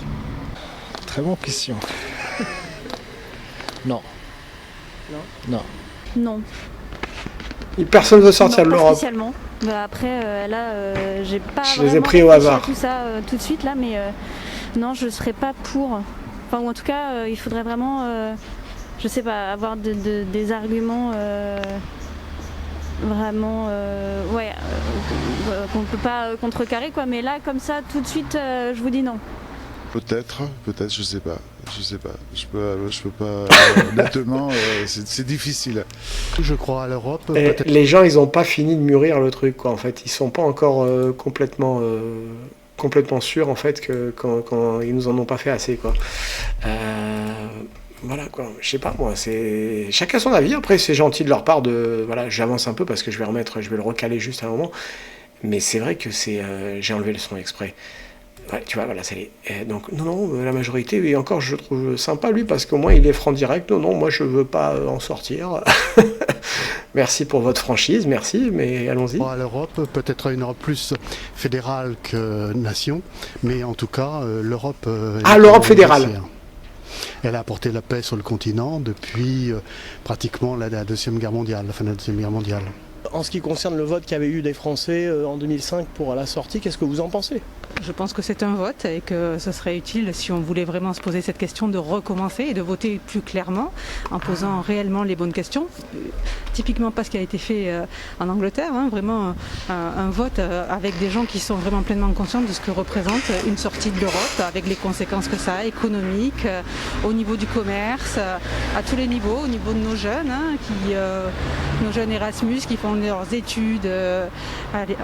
Très bonne question. Non. Non. Non. Personne ne veut sortir de Non, pas l'Europe. spécialement. Bah après, là, j'ai pas Je les ai vraiment pris au réfléchi à hasard. tout ça tout de suite là, mais non, je serais pas pour. Enfin, ou en tout cas, il faudrait vraiment, je sais pas, avoir des arguments vraiment, qu'on peut pas contrecarrer quoi. Mais là, comme ça, tout de suite, je vous dis non. Peut-être, je sais pas. Je peux pas honnêtement, c'est difficile. Je crois à l'Europe. Et les gens, ils ont pas fini de mûrir le truc, quoi. En fait, ils sont pas encore complètement sûrs, en fait, que quand ils nous en ont pas fait assez, quoi. Voilà, quoi. Je sais pas, moi, c'est chacun son avis. Après, c'est gentil de leur part de, voilà, j'avance un peu parce que je vais le recaler juste à un moment. Mais c'est vrai que j'ai enlevé le son exprès. Ouais, tu vois, voilà, donc non, la majorité, et encore je le trouve sympa lui parce qu'au moins il est franc direct. Non, moi je veux pas en sortir. Merci pour votre franchise, merci, mais allons-y. À l'Europe, peut-être une Europe plus fédérale que nation, mais en tout cas l'Europe. L'Europe fédérale. Elle a apporté la paix sur le continent depuis pratiquement la Deuxième Guerre mondiale, la fin de la Deuxième Guerre mondiale. En ce qui concerne le vote qu'avaient eu des Français en 2005 pour la sortie, qu'est-ce que vous en pensez ? Je pense que c'est un vote et que ce serait utile, si on voulait vraiment se poser cette question, de recommencer et de voter plus clairement en posant réellement les bonnes questions. Typiquement pas ce qui a été fait en Angleterre, vraiment un vote avec des gens qui sont vraiment pleinement conscients de ce que représente une sortie de l'Europe, avec les conséquences que ça a, économiques, au niveau du commerce, à tous les niveaux, au niveau de nos jeunes, nos jeunes Erasmus qui font leurs études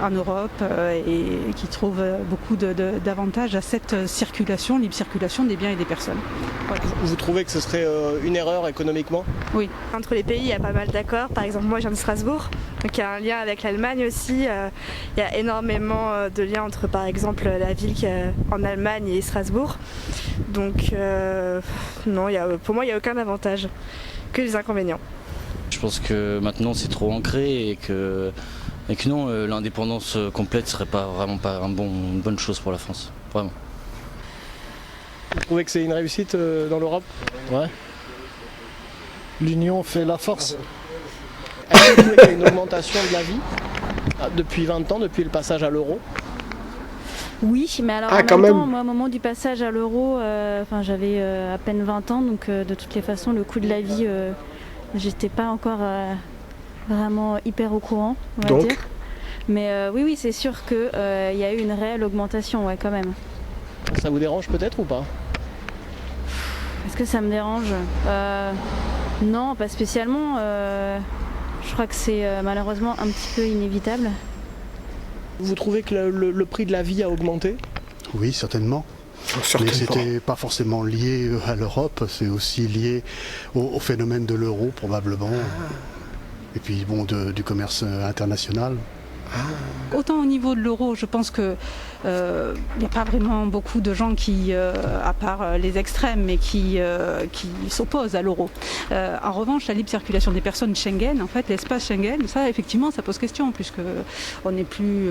en Europe et qui trouvent beaucoup d'avantages à cette libre circulation des biens et des personnes. Voilà. Vous trouvez que ce serait une erreur économiquement ? Oui. Entre les pays, il y a pas mal d'accords. Par exemple, moi je viens de Strasbourg, donc il y a un lien avec l'Allemagne aussi. Il y a énormément de liens entre par exemple la ville en Allemagne et Strasbourg. Donc non, pour moi il n'y a aucun avantage, que des inconvénients. Je pense que maintenant c'est trop ancré et que non, l'indépendance complète serait vraiment pas une bonne chose pour la France, vraiment. Vous trouvez que c'est une réussite dans l'Europe ? Ouais. L'union fait la force. Est-ce que vous trouvez qu'il y a une augmentation de la vie depuis 20 ans, depuis le passage à l'euro ? Oui, mais alors quand même. moi au moment du passage à l'euro, j'avais à peine 20 ans, donc de toutes les façons le coût de la vie, j'étais pas encore vraiment hyper au courant, on va dire. Mais oui, c'est sûr qu'il y a eu une réelle augmentation, ouais, quand même. Ça vous dérange peut-être ou pas ? Est-ce que ça me dérange ? Non, pas spécialement. Je crois que c'est malheureusement un petit peu inévitable. Vous trouvez que le prix de la vie a augmenté ? Oui, certainement. Mais c'était pas forcément lié à l'Europe, c'est aussi lié au phénomène de l'euro probablement. Et puis du commerce international. Autant au niveau de l'euro, je pense que il n'y a pas vraiment beaucoup de gens qui, à part les extrêmes, mais qui s'opposent à l'euro. En revanche, la libre circulation des personnes Schengen, en fait, l'espace Schengen, ça effectivement, ça pose question, puisque il n'y a plus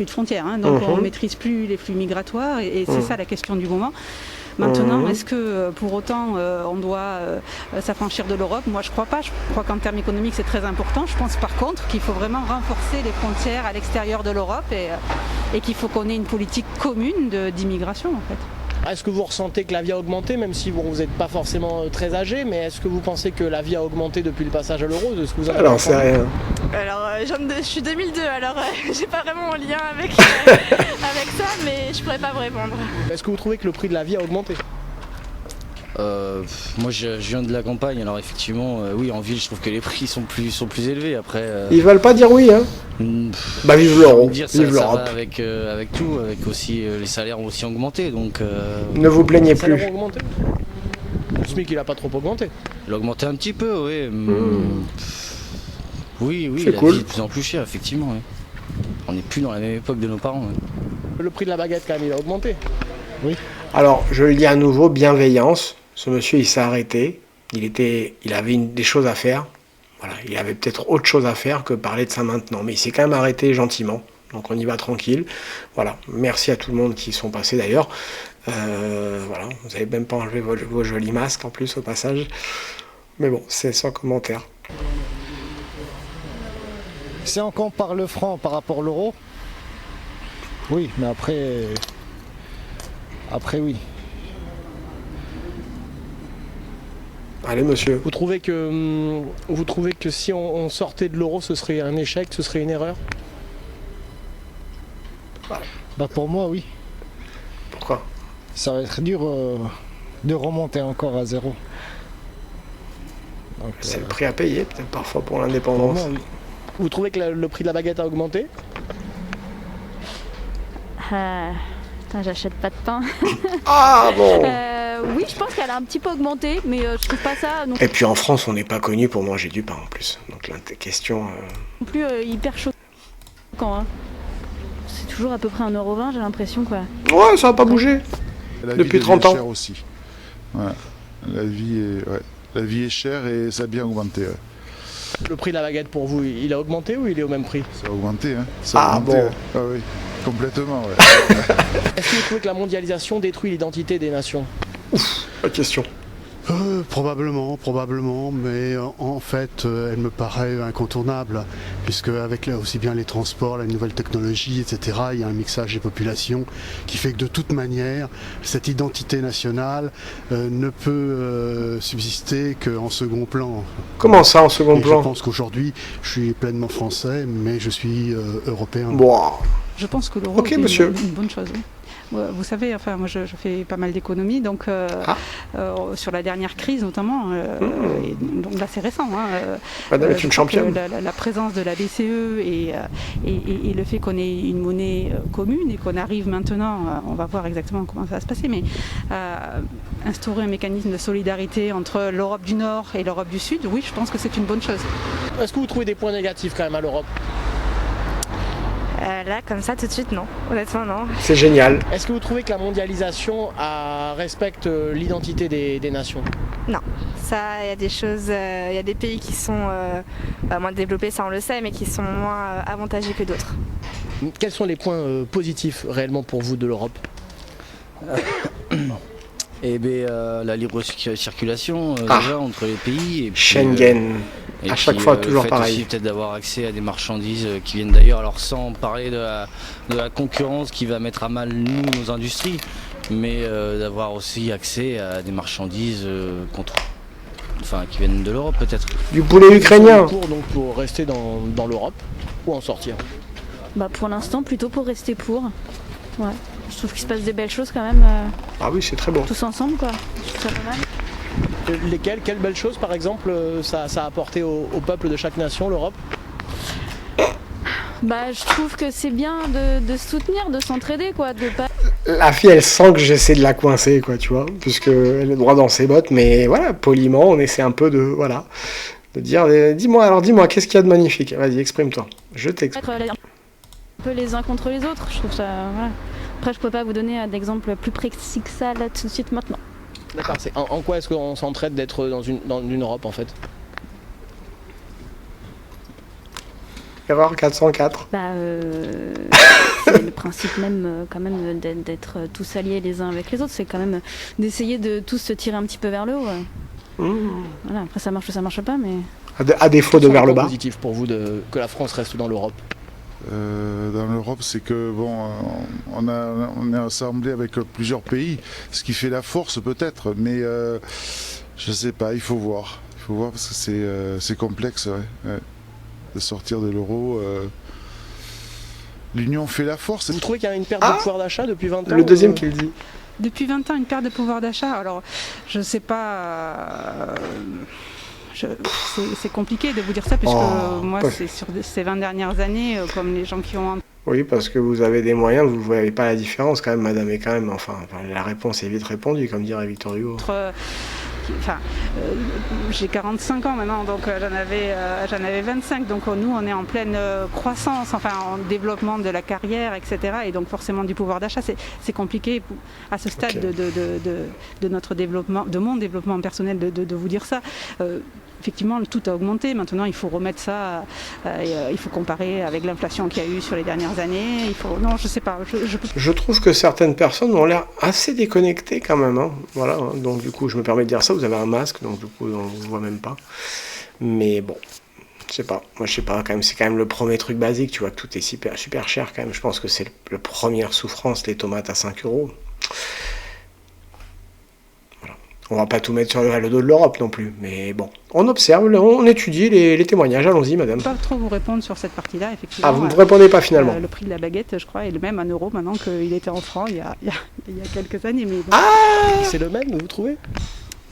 de frontières, donc on ne maîtrise plus les flux migratoires, et c'est ça la question du moment. Maintenant, est-ce que pour autant on doit s'affranchir de l'Europe ? Moi je crois pas, je crois qu'en termes économiques c'est très important. Je pense par contre qu'il faut vraiment renforcer les frontières à l'extérieur de l'Europe et qu'il faut qu'on ait une politique commune d'immigration en fait. Est-ce que vous ressentez que la vie a augmenté, même si vous n'êtes pas forcément très âgé, mais est-ce que vous pensez que la vie a augmenté depuis le passage à l'euro de ce que vous avez Alors c'est rien. Alors je suis 2002, alors j'ai pas vraiment un lien avec ça, mais je pourrais pas vous répondre. Est-ce que vous trouvez que le prix de la vie a augmenté ? Moi je viens de la campagne, alors effectivement oui, en ville je trouve que les prix sont plus élevés. Après ils veulent pas dire oui, hein. Vive l'euro, vive l'Europe. Ça va avec tout, avec aussi les salaires ont aussi augmenté, donc ne vous plaignez plus. Les salaires ont augmenté ? Le SMIC il a pas trop augmenté. Il a augmenté un petit peu, oui. Oui, c'est la cool. vie est de plus en plus chère, effectivement. Oui. On n'est plus dans la même époque de nos parents. Oui. Le prix de la baguette quand même, il a augmenté. Oui. Alors je le dis à nouveau, bienveillance. Ce monsieur il s'est arrêté. il avait des choses à faire. Voilà, il avait peut-être autre chose à faire que parler de ça maintenant. Mais il s'est quand même arrêté gentiment. Donc on y va tranquille. Voilà, merci à tout le monde qui sont passés d'ailleurs. Voilà, vous n'avez même pas enlevé vos jolis masques en plus au passage. Mais bon, c'est sans commentaire. Si on compare le franc par rapport à l'euro, oui, mais après oui. Allez monsieur. Vous trouvez que si on sortait de l'euro, ce serait un échec, ce serait une erreur? Bah pour moi oui. Pourquoi? Ça va être dur de remonter encore à zéro. C'est le prix à payer peut-être parfois pour l'indépendance. Oui. Vous trouvez que le prix de la baguette a augmenté? J'achète pas de pain. Ah bon. Oui, je pense qu'elle a un petit peu augmenté, mais je trouve pas ça non Et puis en France, on n'est pas connu pour manger du pain en plus. Donc la question... plus hyper choquant. Hein. C'est toujours à peu près 1,20 €, j'ai l'impression quoi. Ouais, ça n'a pas bougé. Depuis 30 ans. Chère aussi. Ouais. La vie est chère et ça a bien augmenté. Ouais. Le prix de la baguette pour vous, il a augmenté ou il est au même prix? Ça a augmenté, hein. Ça a augmenté, bon. ouais. Ah oui, complètement, ouais. Est-ce que vous trouvez que la mondialisation détruit l'identité des nations? Ouf, la question. Probablement, mais en fait, elle me paraît incontournable, puisque avec aussi bien les transports, la nouvelle technologie, etc., il y a un mixage des populations qui fait que de toute manière, cette identité nationale ne peut subsister qu'en second plan. Comment ça, en second plan? Je pense qu'aujourd'hui, je suis pleinement français, mais je suis européen. Bon. Je pense que l'euro est une bonne chose. Oui. Vous savez, enfin, moi je fais pas mal d'économies, donc sur la dernière crise notamment, et donc là c'est récent. Madame est une championne. La présence de la BCE et le fait qu'on ait une monnaie commune et qu'on arrive maintenant, on va voir exactement comment ça va se passer, mais instaurer un mécanisme de solidarité entre l'Europe du Nord et l'Europe du Sud, oui, je pense que c'est une bonne chose. Est-ce que vous trouvez des points négatifs quand même à l'Europe? Là, comme ça, tout de suite, non. Honnêtement, non. C'est génial. Est-ce que vous trouvez que la mondialisation respecte l'identité des nations? Non. Ça, il y a des choses, il y a des pays qui sont moins développés, ça on le sait, mais qui sont moins avantagés que d'autres. Quels sont les points positifs réellement pour vous de l'Europe? Eh bien, la libre circulation déjà entre les pays. Et puis, Schengen. Et à chaque fois, toujours pareil. Aussi peut-être d'avoir accès à des marchandises qui viennent d'ailleurs, alors sans parler de la concurrence qui va mettre à mal nos industries, mais d'avoir aussi accès à des marchandises qui viennent de l'Europe peut-être. Du poulet ukrainien. Pour rester dans l'Europe ou en sortir? Bah pour l'instant, plutôt pour rester pour. Ouais. Je trouve qu'il se passe des belles choses quand même. Ah oui, c'est très bon. Tous ensemble quoi. Je trouve ça pas mal. Lesquelles, quelles belles choses par exemple ça a apporté au peuple de chaque nation, l'Europe? Bah je trouve que c'est bien de se soutenir, de s'entraider quoi, de pas... La fille elle sent que j'essaie de la coincer quoi, tu vois, puisqu'elle est droit dans ses bottes, mais voilà, poliment on essaie un peu de dire, dis-moi, qu'est-ce qu'il y a de magnifique? Vas-y, exprime-toi, je t'exprime. Un peu les uns contre les autres, je trouve ça, voilà. Après je peux pas vous donner d'exemple plus précis que ça là tout de suite maintenant. D'accord, en quoi est-ce qu'on s'entraide d'être dans une Europe en fait? Erreur 404. C'est le principe même quand même d'être tous alliés les uns avec les autres, c'est quand même d'essayer de tous se tirer un petit peu vers le haut. Voilà, après ça marche ou ça marche pas, mais... À défaut de vers le bas. Positif pour vous que la France reste dans l'Europe? Dans l'Europe, c'est que bon, on est assemblé avec plusieurs pays, ce qui fait la force peut-être, mais je sais pas, il faut voir parce que c'est complexe, ouais, de sortir de l'euro. L'union fait la force. Vous trouvez qu'il y a une perte de pouvoir d'achat depuis 20 ans? Le deuxième qui le dit. Depuis 20 ans, une perte de pouvoir d'achat. Alors, je sais pas. C'est compliqué de vous dire ça, puisque moi, c'est sur ces 20 dernières années, comme les gens qui ont... Oui, parce que vous avez des moyens, vous ne voyez pas la différence quand même, madame, et quand même, enfin la réponse est vite répondue, comme dirait Victor Hugo. Entre j'ai 45 ans maintenant, donc j'en avais 25, donc nous on est en pleine croissance, enfin en développement de la carrière, etc. Et donc forcément du pouvoir d'achat, c'est compliqué à ce stade de notre développement, de mon développement personnel de vous dire ça. Effectivement, tout a augmenté. Maintenant, il faut remettre ça, il faut comparer avec l'inflation qu'il y a eu sur les dernières années. Non, je sais pas. Je trouve que certaines personnes ont l'air assez déconnectées quand même. Hein. Voilà. Donc du coup, je me permets de dire ça. Vous avez un masque, donc du coup, on vous voit même pas. Mais bon, je sais pas. Moi, je sais pas. Quand même, c'est quand même le premier truc basique. Tu vois que tout est super cher quand même. Je pense que c'est la première souffrance. Les tomates à 5 €. On va pas tout mettre sur le dos de l'Europe non plus, mais bon, on observe, on étudie les témoignages. Allons-y, madame. Je ne peux pas trop vous répondre sur cette partie-là, effectivement. Ah, vous ne me répondez pas finalement. Le prix de la baguette, je crois, est le même à €, maintenant qu'il était en francs il y a quelques années. Mais bon. Ah, c'est le même, vous trouvez?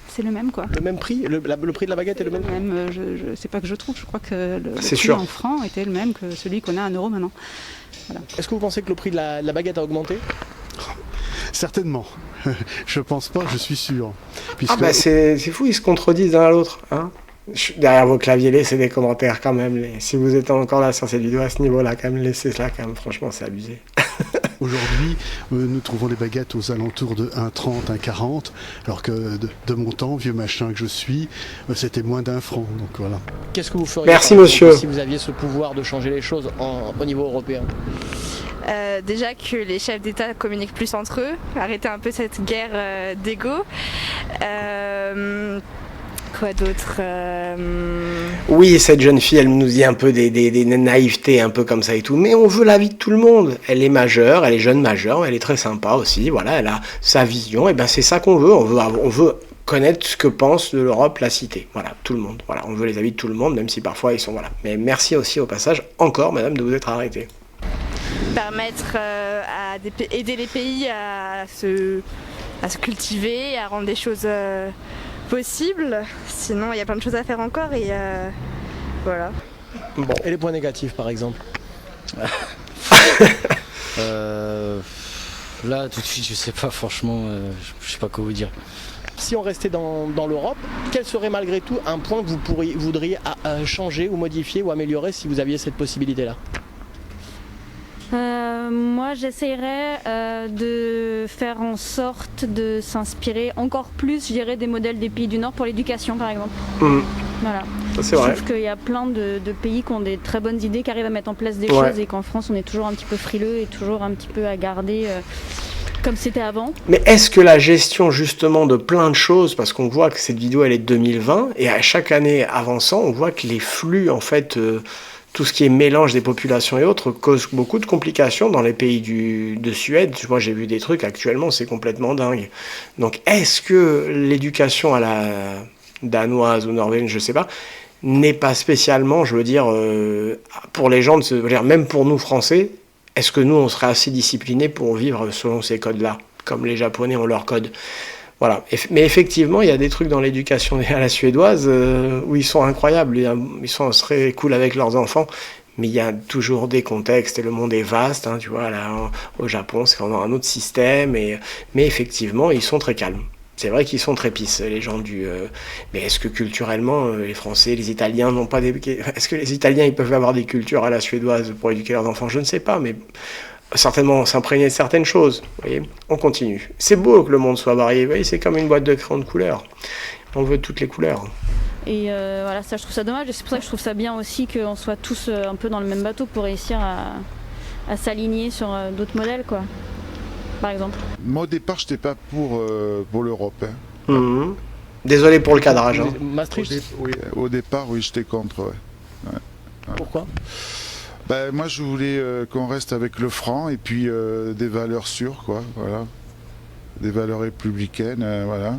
C'est le même, quoi. Le même prix, le prix de la baguette est le même. C'est pas que je trouve, je crois que le prix sûr. en francs était le même que celui qu'on a à €, maintenant. Voilà. Est-ce que vous pensez que le prix de la baguette a augmenté? Certainement. Je pense pas, je suis sûr. Ah bah c'est fou, ils se contredisent l'un à l'autre. Hein, derrière vos claviers, laissez des commentaires quand même. Si vous êtes encore là sur cette vidéo à ce niveau-là, quand même, laissez cela quand même. Franchement, c'est abusé. Aujourd'hui, nous trouvons des baguettes aux alentours de 1,30, 1,40, alors que de mon temps, vieux machin que je suis, c'était moins d'1 franc. Donc voilà. Qu'est-ce que vous feriez Merci, monsieur. Si vous aviez ce pouvoir de changer les choses au niveau européen? Déjà que les chefs d'État communiquent plus entre eux, arrêter un peu cette guerre d'ego. Quoi d'autre Oui, cette jeune fille, elle nous dit un peu des naïvetés, un peu comme ça et tout, mais on veut la vie de tout le monde. Elle est majeure, elle est jeune majeure, elle est très sympa aussi, voilà, elle a sa vision, et ben c'est ça qu'on veut, on veut connaître ce que pense de l'Europe la cité, voilà, tout le monde, voilà, on veut les avis de tout le monde, même si parfois ils sont, voilà. Mais merci aussi au passage, encore, madame, de vous être arrêtée. Permettre aider les pays à se cultiver, à rendre des choses possibles. Sinon, il y a plein de choses à faire encore et voilà. Bon, et les points négatifs, par exemple? Là, tout de suite, je sais pas, franchement, je sais pas quoi vous dire. Si on restait dans l'Europe, quel serait malgré tout un point que vous voudriez changer ou modifier ou améliorer si vous aviez cette possibilité-là? Moi, j'essayerais de faire en sorte de s'inspirer encore plus, je dirais, des modèles des pays du Nord pour l'éducation, par exemple. Voilà. C'est vrai. Je trouve qu'il y a plein de pays qui ont des très bonnes idées, qui arrivent à mettre en place des choses, et qu'en France, on est toujours un petit peu frileux et toujours un petit peu à garder comme c'était avant. Mais est-ce que la gestion justement de plein de choses, parce qu'on voit que cette vidéo elle est de 2020, et à chaque année avançant, on voit que les flux, en fait, tout ce qui est mélange des populations et autres cause beaucoup de complications dans les pays de Suède. Moi, j'ai vu des trucs actuellement, c'est complètement dingue. Donc, est-ce que l'éducation à la danoise ou norvégienne, je sais pas, n'est pas spécialement, je veux dire, pour les gens, même pour nous Français, est-ce que nous, on serait assez disciplinés pour vivre selon ces codes-là, comme les Japonais ont leurs codes? Voilà. Mais effectivement, il y a des trucs dans l'éducation à la suédoise où ils sont incroyables. Ils sont très cool avec leurs enfants. Mais il y a toujours des contextes et le monde est vaste. Hein, tu vois, là, au Japon, c'est vraiment un autre système. Mais effectivement, ils sont très calmes. C'est vrai qu'ils sont très pisses, les gens du... Mais est-ce que culturellement, les Français, les Italiens n'ont pas des... Est-ce que les Italiens, ils peuvent avoir des cultures à la suédoise pour éduquer leurs enfants? Je ne sais pas, mais... certainement s'imprégner de certaines choses. Vous voyez, on continue. C'est beau que le monde soit varié. Vous voyez, c'est comme une boîte de crayons de couleurs. On veut toutes les couleurs. Et voilà, ça, je trouve ça dommage. Et c'est pour ça que je trouve ça bien aussi qu'on soit tous un peu dans le même bateau pour réussir à s'aligner sur d'autres modèles, quoi. Par exemple. Moi, au départ, je n'étais pas pour l'Europe. Hein. Mmh. Désolé pour le cadrage. Hein. Maastricht. Au départ, oui, j'étais contre. Ouais. Pourquoi? Ben, moi, je voulais qu'on reste avec le franc et puis des valeurs sûres, quoi. Voilà. Des valeurs républicaines, voilà.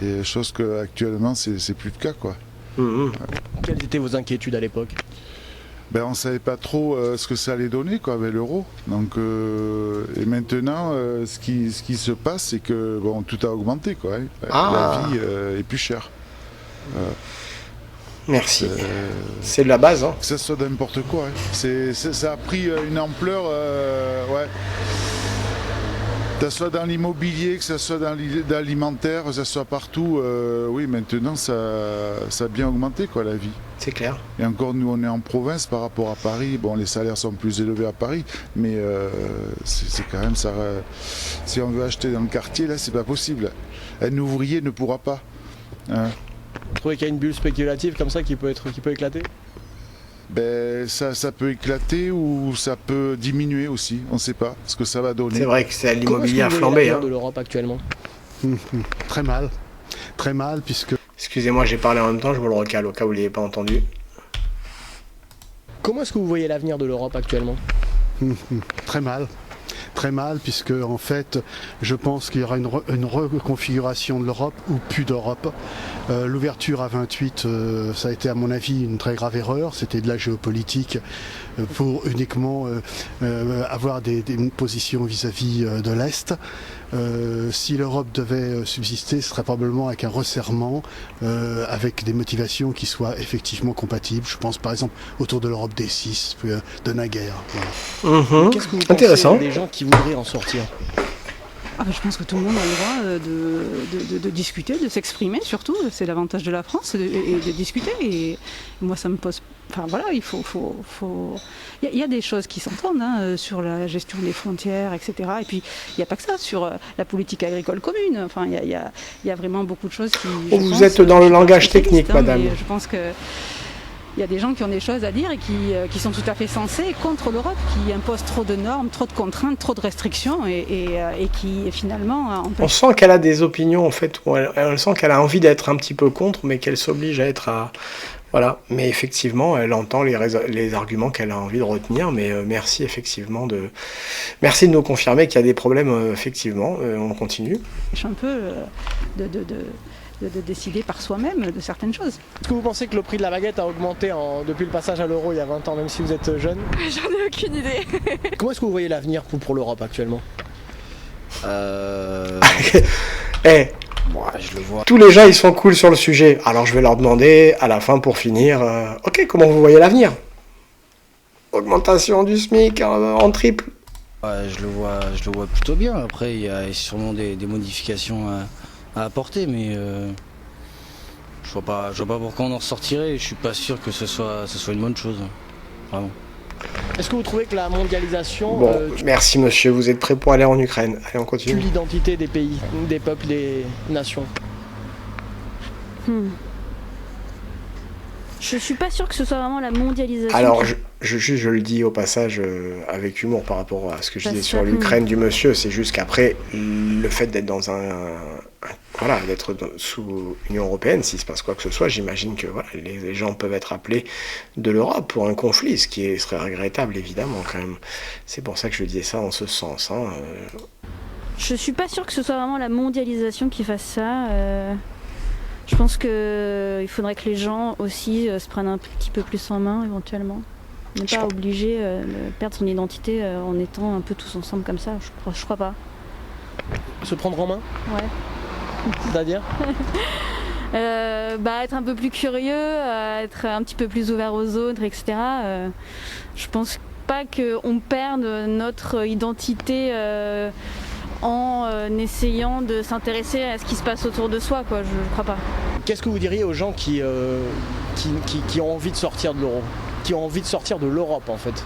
Et chose que actuellement, c'est plus le cas, quoi. Mmh. Quelles étaient vos inquiétudes à l'époque? Ben, on savait pas trop ce que ça allait donner, quoi, avec l'euro. Donc, et maintenant, ce qui se passe, c'est que bon, tout a augmenté, quoi. Hein. La vie est plus chère. Merci. C'est de la base. Hein. Que ça soit n'importe quoi. Hein. Ça a pris une ampleur. Ouais. Que ce soit dans l'immobilier, que ce soit dans l'alimentaire, que ce soit partout, oui, maintenant ça a bien augmenté quoi, la vie. C'est clair. Et encore, nous on est en province par rapport à Paris. Bon, les salaires sont plus élevés à Paris, mais c'est quand même ça. Si on veut acheter dans le quartier, là, c'est pas possible. Un ouvrier ne pourra pas. Hein. Vous trouvez qu'il y a une bulle spéculative comme ça qui peut éclater? Ben, ça peut éclater ou ça peut diminuer aussi, on ne sait pas ce que ça va donner. C'est vrai que c'est l'immobilier à flamber. De l'Europe actuellement. Très mal. Très mal puisque... Excusez-moi, j'ai parlé en même temps, je vous le recale au cas où vous ne l'ayez pas entendu. Comment est-ce que vous voyez l'avenir de l'Europe actuellement? Très mal. Très mal puisque en fait je pense qu'il y aura une reconfiguration de l'Europe ou plus d'Europe. L'ouverture à 28 ça a été à mon avis une très grave erreur, c'était de la géopolitique pour uniquement avoir une position vis-à-vis de l'Est. Si l'Europe devait subsister, ce serait probablement avec un resserrement, avec des motivations qui soient effectivement compatibles. Je pense par exemple autour de l'Europe des 6, de naguère. Voilà. Qu'est-ce que vous pensez des gens qui voudraient en sortir? Je pense que tout le monde a le droit de discuter, de s'exprimer surtout. C'est l'avantage de la France, et de discuter. Et moi, ça me pose... Enfin voilà, il faut... Il y a des choses qui s'entendent sur la gestion des frontières, etc. Et puis, il n'y a pas que ça, sur la politique agricole commune. Enfin, il y a vraiment beaucoup de choses qui... Vous êtes dans le langage technique, madame. Je pense que... Il y a des gens qui ont des choses à dire et qui sont tout à fait sensés contre l'Europe, qui impose trop de normes, trop de contraintes, trop de restrictions et qui finalement... On sent qu'elle a des opinions en fait, elle sent qu'elle a envie d'être un petit peu contre, mais qu'elle s'oblige à être à... Voilà, mais effectivement, elle entend les arguments qu'elle a envie de retenir, mais merci effectivement merci de nous confirmer qu'il y a des problèmes, effectivement, on continue. Un peu de décider par soi-même de certaines choses. Est-ce que vous pensez que le prix de la baguette a augmenté depuis le passage à l'euro il y a 20 ans, même si vous êtes jeune? J'en ai aucune idée. Comment est-ce que vous voyez l'avenir pour l'Europe actuellement? Moi, je le vois. Tous les gens ils sont cool sur le sujet, alors je vais leur demander à la fin pour finir, ok, comment vous voyez l'avenir? Augmentation du SMIC en triple? Ouais, je le vois plutôt bien. Après, il y a sûrement des modifications à apporter, mais je vois pas pourquoi on en ressortirait. Je suis pas sûr que ce soit une bonne chose, vraiment. Est-ce que vous trouvez que la mondialisation... Bon, merci monsieur, vous êtes prêts pour aller en Ukraine? Allez, on continue. Tue l'identité des pays, des peuples, des nations? Je suis pas sûr que ce soit vraiment la mondialisation. Alors, je le dis au passage avec humour par rapport à ce que je disais sur l'Ukraine du monsieur, c'est juste qu'après, le fait d'être dans d'être sous Union Européenne, s'il se passe quoi que ce soit, j'imagine que voilà, les gens peuvent être appelés de l'Europe pour un conflit, ce qui serait regrettable évidemment quand même. C'est pour ça que je disais ça en ce sens. Je suis pas sûr que ce soit vraiment la mondialisation qui fasse ça. Je pense qu'il faudrait que les gens aussi se prennent un petit peu plus en main éventuellement. On n'est pas obligé de perdre son identité en étant un peu tous ensemble comme ça, je crois pas. Se prendre en main? Ouais. C'est-à-dire être un peu plus curieux, être un petit peu plus ouvert aux autres, etc. Je pense pas qu'on perde notre identité en essayant de s'intéresser à ce qui se passe autour de soi, quoi. Je crois pas. Qu'est-ce que vous diriez aux gens qui ont envie de sortir de l'euro, qui ont envie de sortir de l'Europe en fait?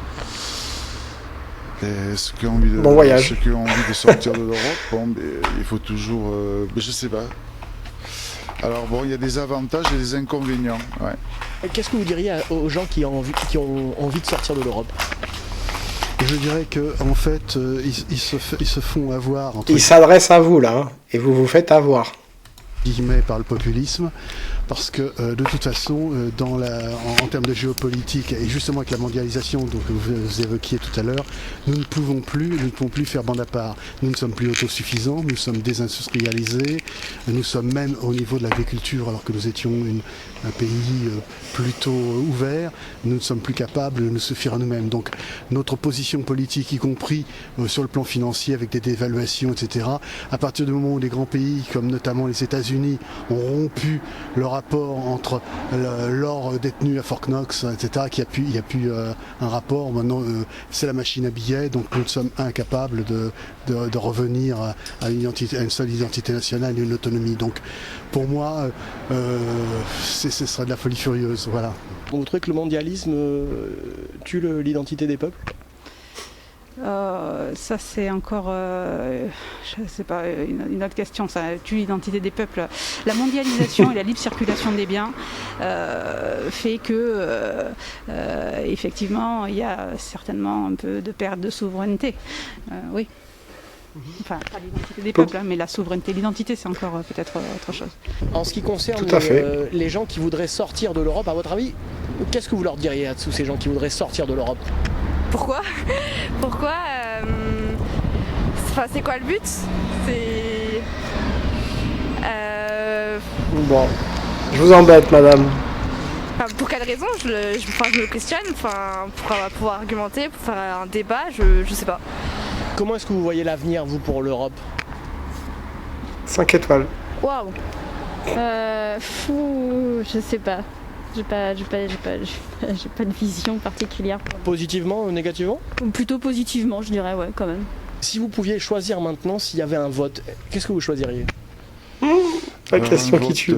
Ceux qui ont envie bon voyage. Ceux qui ont envie de sortir de l'Europe, il faut toujours... je sais pas. Alors bon, il y a des avantages et des inconvénients. Ouais. Qu'est-ce que vous diriez aux gens qui ont envie de sortir de l'Europe? Je dirais que en fait, ils se font avoir. Ils s'adressent à vous là, et vous vous faites avoir. Par le populisme, parce que de toute façon, en termes de géopolitique, et justement avec la mondialisation que vous évoquiez tout à l'heure, nous ne pouvons plus faire bande à part. Nous ne sommes plus autosuffisants, nous sommes désindustrialisés, nous sommes même au niveau de l'agriculture, alors que nous étions un pays plutôt ouvert, nous ne sommes plus capables de nous suffire à nous-mêmes. Donc notre position politique, y compris sur le plan financier, avec des dévaluations, etc., à partir du moment où les grands pays, comme notamment les États-Unis, États-Unis ont rompu le rapport entre l'or détenu à Fort Knox, etc., qu'il n'y a plus un rapport. Maintenant, c'est la machine à billets, donc nous sommes incapables de revenir à une seule identité nationale et une autonomie. Donc, pour moi, ce serait de la folie furieuse. Voilà. Vous trouvez que le mondialisme tue l'identité des peuples ? Ça c'est encore, je sais pas, une autre question. Ça tue l'identité des peuples. La mondialisation et la libre circulation des biens fait que, effectivement, il y a certainement un peu de perte de souveraineté. Oui. Enfin, pas l'identité des peuples, mais la souveraineté. L'identité, c'est encore peut-être autre chose. En ce qui concerne les gens qui voudraient sortir de l'Europe, à votre avis, qu'est-ce que vous leur diriez à tous ces gens qui voudraient sortir de l'Europe ? Pourquoi c'est quoi le but? Bon, je vous embête, madame. Pour quelle raison je me questionne, pour pouvoir argumenter, pour faire un débat, je sais pas. Comment est-ce que vous voyez l'avenir, vous, pour l'Europe? 5 étoiles. Waouh. Je sais pas. J'ai pas de vision particulière. Positivement ou négativement? Plutôt positivement, je dirais, ouais, quand même. Si vous pouviez choisir maintenant, s'il y avait un vote, qu'est-ce que vous choisiriez? La question qui tue.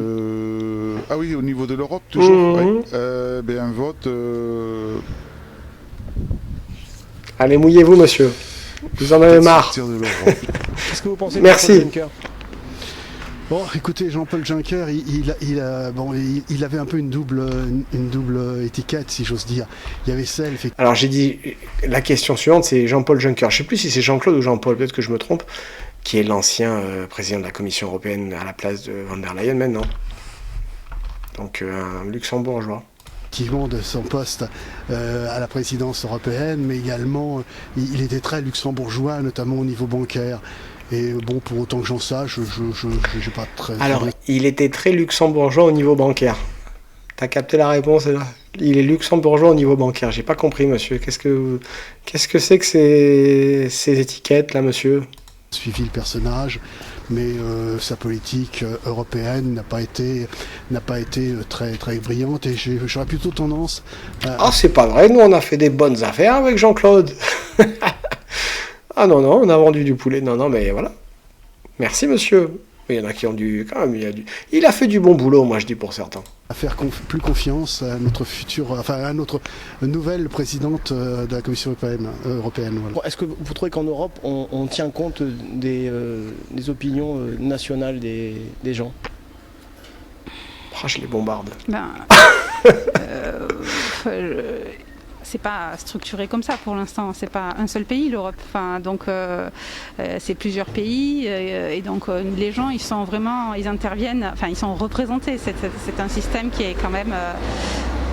Ah oui, au niveau de l'Europe, toujours. Ouais. Un vote. Allez, mouillez-vous, monsieur. Vous en avez marre. Qu'est-ce que vous pensez de Merci. Jean-Paul Juncker? Bon, écoutez, Jean-Paul Juncker, il avait un peu une double étiquette, si j'ose dire. Il y avait celle... Alors j'ai dit, la question suivante, c'est Jean-Paul Juncker. Je ne sais plus si c'est Jean-Claude ou Jean-Paul, peut-être que je me trompe, qui est l'ancien président de la Commission européenne à la place de Von der Leyen maintenant. Donc un luxembourgeois. Effectivement, de son poste à la présidence européenne, mais également, il était très luxembourgeois, notamment au niveau bancaire. Et bon, pour autant que j'en sache, je n'ai pas très... Alors, il était très luxembourgeois au niveau bancaire. T'as capté la réponse, là? Il est luxembourgeois au niveau bancaire. J'ai pas compris, monsieur. Qu'est-ce que c'est que ces étiquettes, là, monsieur? Suivi le personnage, mais sa politique européenne n'a pas été très, très brillante, et j'aurais plutôt tendance à... Ah, c'est pas vrai. Nous, on a fait des bonnes affaires avec Jean-Claude. Ah non, on a vendu du poulet. Non, mais voilà. Merci, monsieur. Il y en a qui ont dû... Quand même, il a fait du bon boulot, moi, je dis pour certains. À faire plus confiance à notre à notre nouvelle présidente de la Commission européenne. Voilà. Est-ce que vous trouvez qu'en Europe, on tient compte des opinions nationales des gens? Je les bombarde. C'est pas structuré comme ça pour l'instant, c'est pas un seul pays l'Europe, donc c'est plusieurs pays, et donc les gens ils interviennent, ils sont représentés, c'est un système qui est quand même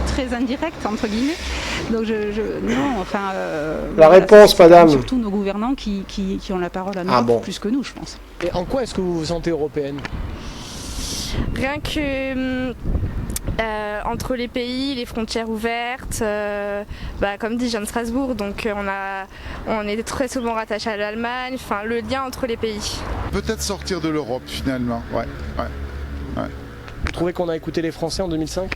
très indirect entre guillemets, donc la réponse, madame. Surtout nos gouvernants qui ont la parole à nous plus que nous, je pense. Et en quoi est-ce que vous vous sentez européenne? Rien que entre les pays, les frontières ouvertes, comme dit, je viens de Strasbourg, donc on est très souvent rattaché à l'Allemagne, le lien entre les pays. Peut-être sortir de l'Europe finalement, ouais. Vous trouvez qu'on a écouté les Français en 2005?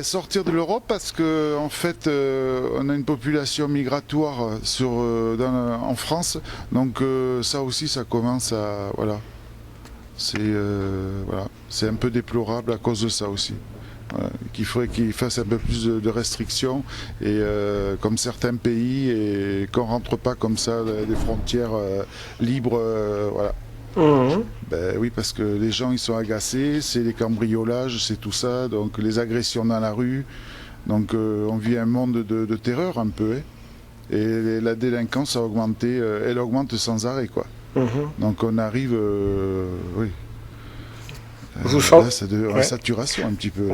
Sortir de l'Europe parce que en fait on a une population migratoire en France, donc ça aussi ça commence à... Voilà. C'est un peu déplorable à cause de ça aussi. Voilà. Qu'il faudrait qu'ils fassent un peu plus de restrictions, et comme certains pays, et qu'on ne rentre pas comme ça des frontières libres. Voilà. Oui, parce que les gens ils sont agacés, c'est les cambriolages, c'est tout ça, donc les agressions dans la rue. Donc on vit un monde de terreur un peu. Et la délinquance a augmenté, elle augmente sans arrêt, quoi. Donc on arrive, à saturation un petit peu.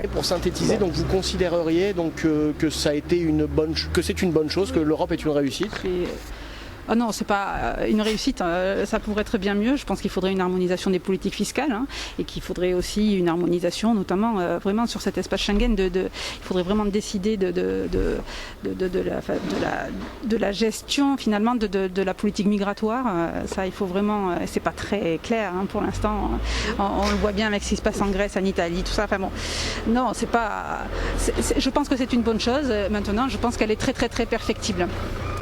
Et pour synthétiser, donc vous considéreriez que c'est une bonne chose, que l'Europe est une réussite? Ah non, c'est pas une réussite, ça pourrait être bien mieux. Je pense qu'il faudrait une harmonisation des politiques fiscales et qu'il faudrait aussi une harmonisation, notamment vraiment sur cet espace Schengen. Il faudrait vraiment décider de la gestion finalement de la politique migratoire. Ça, il faut vraiment. C'est pas très clair pour l'instant. On le voit bien avec ce qui se passe en Grèce, en Italie, tout ça. Enfin bon, non, c'est pas. Je pense que c'est une bonne chose. Maintenant, je pense qu'elle est très très très perfectible.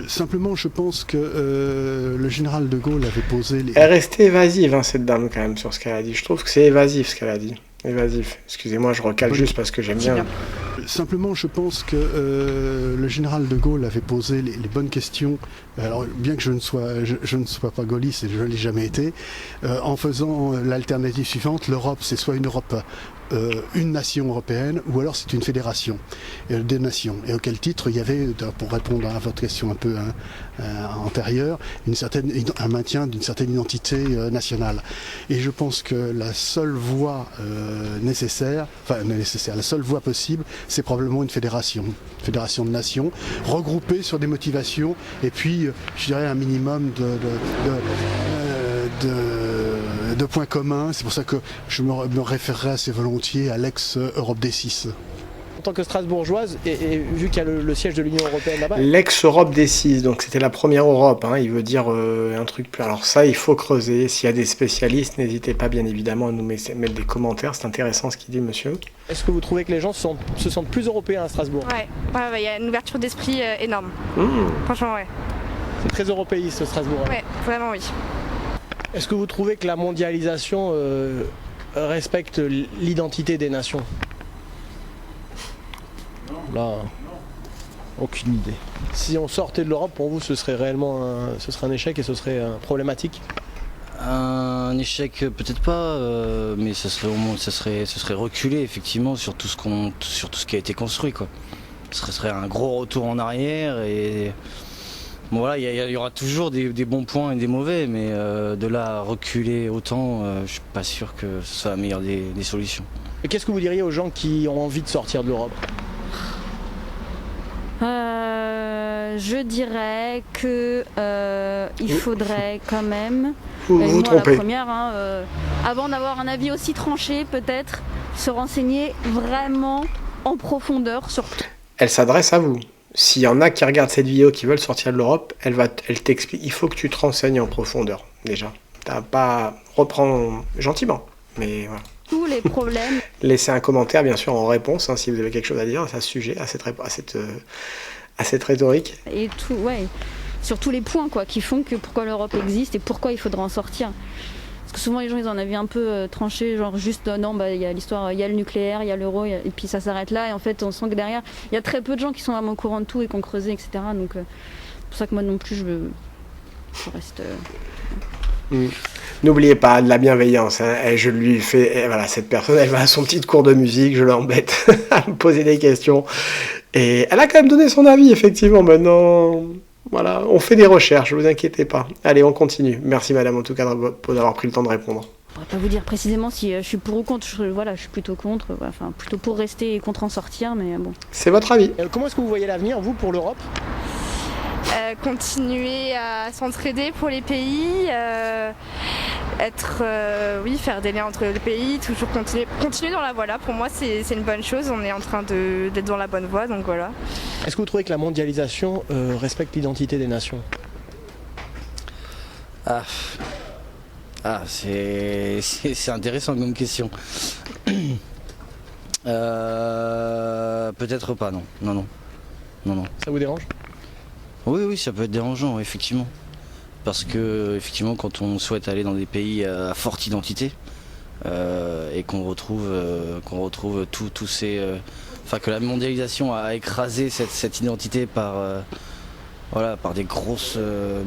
Simplement, je pense que le général de Gaulle avait posé... Elle est restée évasive, cette dame, quand même, sur ce qu'elle a dit. Je trouve que c'est évasif, ce qu'elle a dit. Évasif. Excusez-moi, je recale juste parce que j'aime bien. Simplement, je pense que le général de Gaulle avait posé les bonnes questions. Alors, bien que je ne sois pas gaulliste et je ne l'ai jamais été, en faisant l'alternative suivante, l'Europe, c'est soit une Europe... une nation européenne ou alors c'est une fédération des nations. Et auquel titre il y avait, pour répondre à votre question un peu antérieure, un maintien d'une certaine identité nationale. Et je pense que la seule voie la seule voie possible, c'est probablement une fédération de nations, regroupées sur des motivations et puis, je dirais, un minimum de points communs. C'est pour ça que je me référerais assez volontiers à l'ex-Europe des 6. En tant que Strasbourgeoise, et vu qu'il y a le siège de l'Union européenne là-bas... L'ex-Europe des 6, donc c'était la première Europe, il veut dire un truc plus... Alors ça, il faut creuser. S'il y a des spécialistes, n'hésitez pas bien évidemment à nous mettre des commentaires. C'est intéressant ce qu'il dit, monsieur. Est-ce que vous trouvez que les gens se sentent plus européens à Strasbourg? Ouais, il y a une ouverture d'esprit énorme. Franchement, ouais. C'est très européiste, Strasbourg. Ouais, vraiment, oui. Est-ce que vous trouvez que la mondialisation respecte l'identité des nations? Là, aucune idée. Si on sortait de l'Europe, pour vous, ce serait réellement un échec et ce serait problématique? Un échec, peut-être pas, mais ça serait au moins, ça serait reculer effectivement sur tout ce qui a été construit, quoi. Ce serait un gros retour en arrière et bon, voilà, il y aura toujours des bons points et des mauvais, mais de là à reculer autant, je suis pas sûr que ce soit la meilleure des solutions. Et qu'est-ce que vous diriez aux gens qui ont envie de sortir de l'Europe? Je dirais que il faudrait quand même, vous trompez. la première, avant d'avoir un avis aussi tranché, peut-être se renseigner vraiment en profondeur sur tout. Elle s'adresse à vous. S'il y en a qui regardent cette vidéo qui veulent sortir de l'Europe, elle t'explique. Il faut que tu te renseignes en profondeur déjà. T'as pas reprendre gentiment, mais voilà. Tous les problèmes. Laissez un commentaire bien sûr en réponse si vous avez quelque chose à dire à ce sujet, à cette rhétorique. Et tout, ouais, sur tous les points qui font que pourquoi l'Europe existe et pourquoi il faudra en sortir. Parce que souvent les gens ils en avaient un peu tranché, genre juste non, il y a l'histoire, il y a le nucléaire, il y a l'euro, et puis ça s'arrête là. Et en fait on sent que derrière il y a très peu de gens qui sont vraiment au courant de tout et qui ont creusé, etc. Donc c'est pour ça que moi non plus je reste. N'oubliez pas de la bienveillance. Je lui fais, voilà, cette personne, elle va à son petit cours de musique, je l'embête à me poser des questions. Et elle a quand même donné son avis, effectivement. Maintenant, voilà, on fait des recherches, ne vous inquiétez pas. Allez, on continue. Merci madame, en tout cas, d'avoir pris le temps de répondre. Je pourrais pas vous dire précisément si je suis pour ou contre. Je suis plutôt contre, plutôt pour rester et contre en sortir, mais bon. C'est votre avis. Comment est-ce que vous voyez l'avenir, vous, pour l'Europe ? Continuer à s'entraider pour les pays, faire des liens entre les pays, toujours continuer dans la voie là. Pour moi, c'est une bonne chose. On est en train d'être dans la bonne voie, donc voilà. Est-ce que vous trouvez que la mondialisation respecte l'identité des nations ? C'est intéressant comme question. Peut-être pas, non. Ça vous dérange ? Oui, ça peut être dérangeant, effectivement. Parce que, effectivement, quand on souhaite aller dans des pays à forte identité et qu'on retrouve tous ces... que la mondialisation a écrasé cette identité par des grosses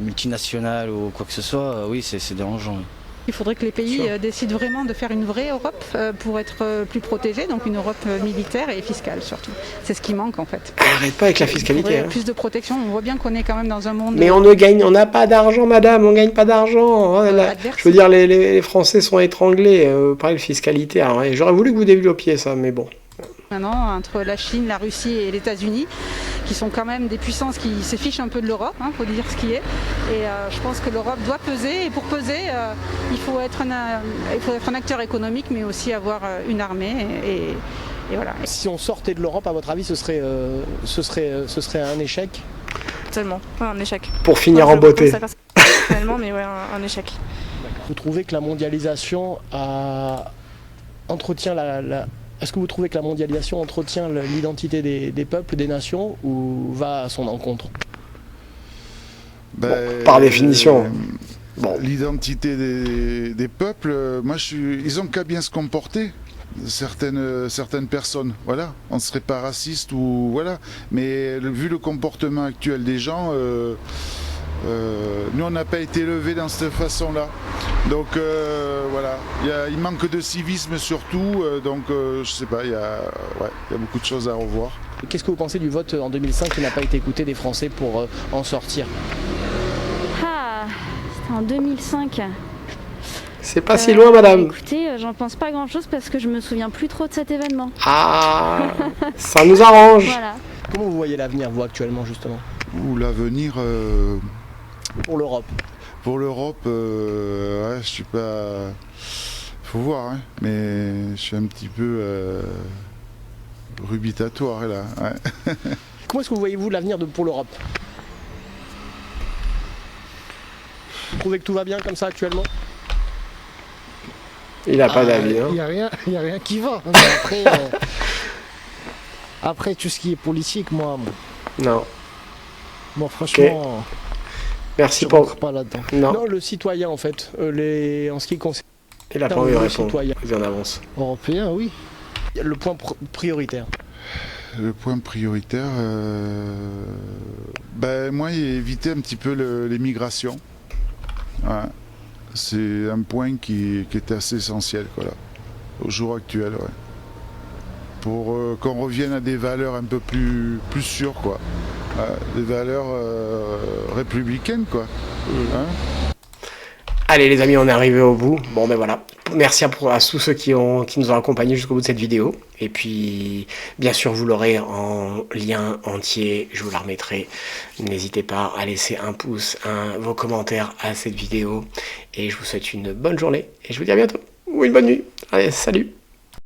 multinationales ou quoi que ce soit, oui, c'est dérangeant. Oui. Il faudrait que les pays décident vraiment de faire une vraie Europe pour être plus protégés, donc une Europe militaire et fiscale surtout. C'est ce qui manque en fait. Arrête pas avec la fiscalité. Plus de protection, on voit bien qu'on est quand même dans un monde... Mais on n'a pas d'argent madame, on gagne pas d'argent. Je veux dire, les Français sont étranglés par la fiscalité. Alors, j'aurais voulu que vous développiez ça, mais bon. Maintenant, entre la Chine, la Russie et les États-Unis, qui qui sont quand même des puissances qui se fichent un peu de l'Europe, faut dire ce qui est. Et je pense que l'Europe doit peser, et pour peser, il faut être un acteur économique, mais aussi avoir une armée. Et voilà. Si on sortait de l'Europe, à votre avis, ce serait un échec? Totalement, ouais, un échec. Pour finir en beauté. Personnellement, mais ouais, un échec. Vous trouvez que la mondialisation entretient Est-ce que vous trouvez que la mondialisation entretient l'identité des peuples, des nations, ou va à son encontre? Par définition. L'identité des peuples, ils ont qu'à bien se comporter. Certaines personnes, voilà, on ne serait pas raciste ou voilà, mais vu le comportement actuel des gens, nous on n'a pas été élevés dans cette façon-là, donc voilà, il manque de civisme surtout, donc je sais pas, il y a beaucoup de choses à revoir. Qu'est-ce que vous pensez du vote en 2005 qui n'a pas été écouté des Français pour en sortir? C'était en 2005. C'est pas si loin, madame. Écoutez, j'en pense pas grand-chose parce que je me souviens plus trop de cet événement. Ah, ça nous arrange. Voilà. Comment vous voyez l'avenir, vous, actuellement, justement? L'avenir... Pour l'Europe. Pour l'Europe, je suis pas... Faut voir, mais je suis un petit peu rubitatoire, là. Ouais. Comment est-ce que vous voyez-vous l'avenir pour l'Europe? Vous trouvez que tout va bien comme ça, actuellement? Il n'a pas d'avis. Il n'y a rien qui va. Après, tout ce qui est politique, moi... Non. Moi, franchement... Okay. Merci pour... pas là-dedans. Non, le citoyen, en fait. En ce qui concerne... Il n'a pas envie de répondre. Vas-y, on avance. Européen, oui. Le point prioritaire. Le point prioritaire... moi, éviter un petit peu les migrations. Ouais. C'est un point qui est assez essentiel, quoi, là, au jour actuel, ouais. Pour qu'on revienne à des valeurs un peu plus sûres, quoi. Des valeurs républicaines, quoi. Allez les amis, on est arrivé au bout. Bon ben voilà. Merci à tous ceux qui nous ont accompagnés jusqu'au bout de cette vidéo. Et puis, bien sûr, vous l'aurez en lien entier. Je vous la remettrai. N'hésitez pas à laisser un pouce, vos commentaires à cette vidéo. Et je vous souhaite une bonne journée. Et je vous dis à bientôt. Ou une bonne nuit. Allez, salut.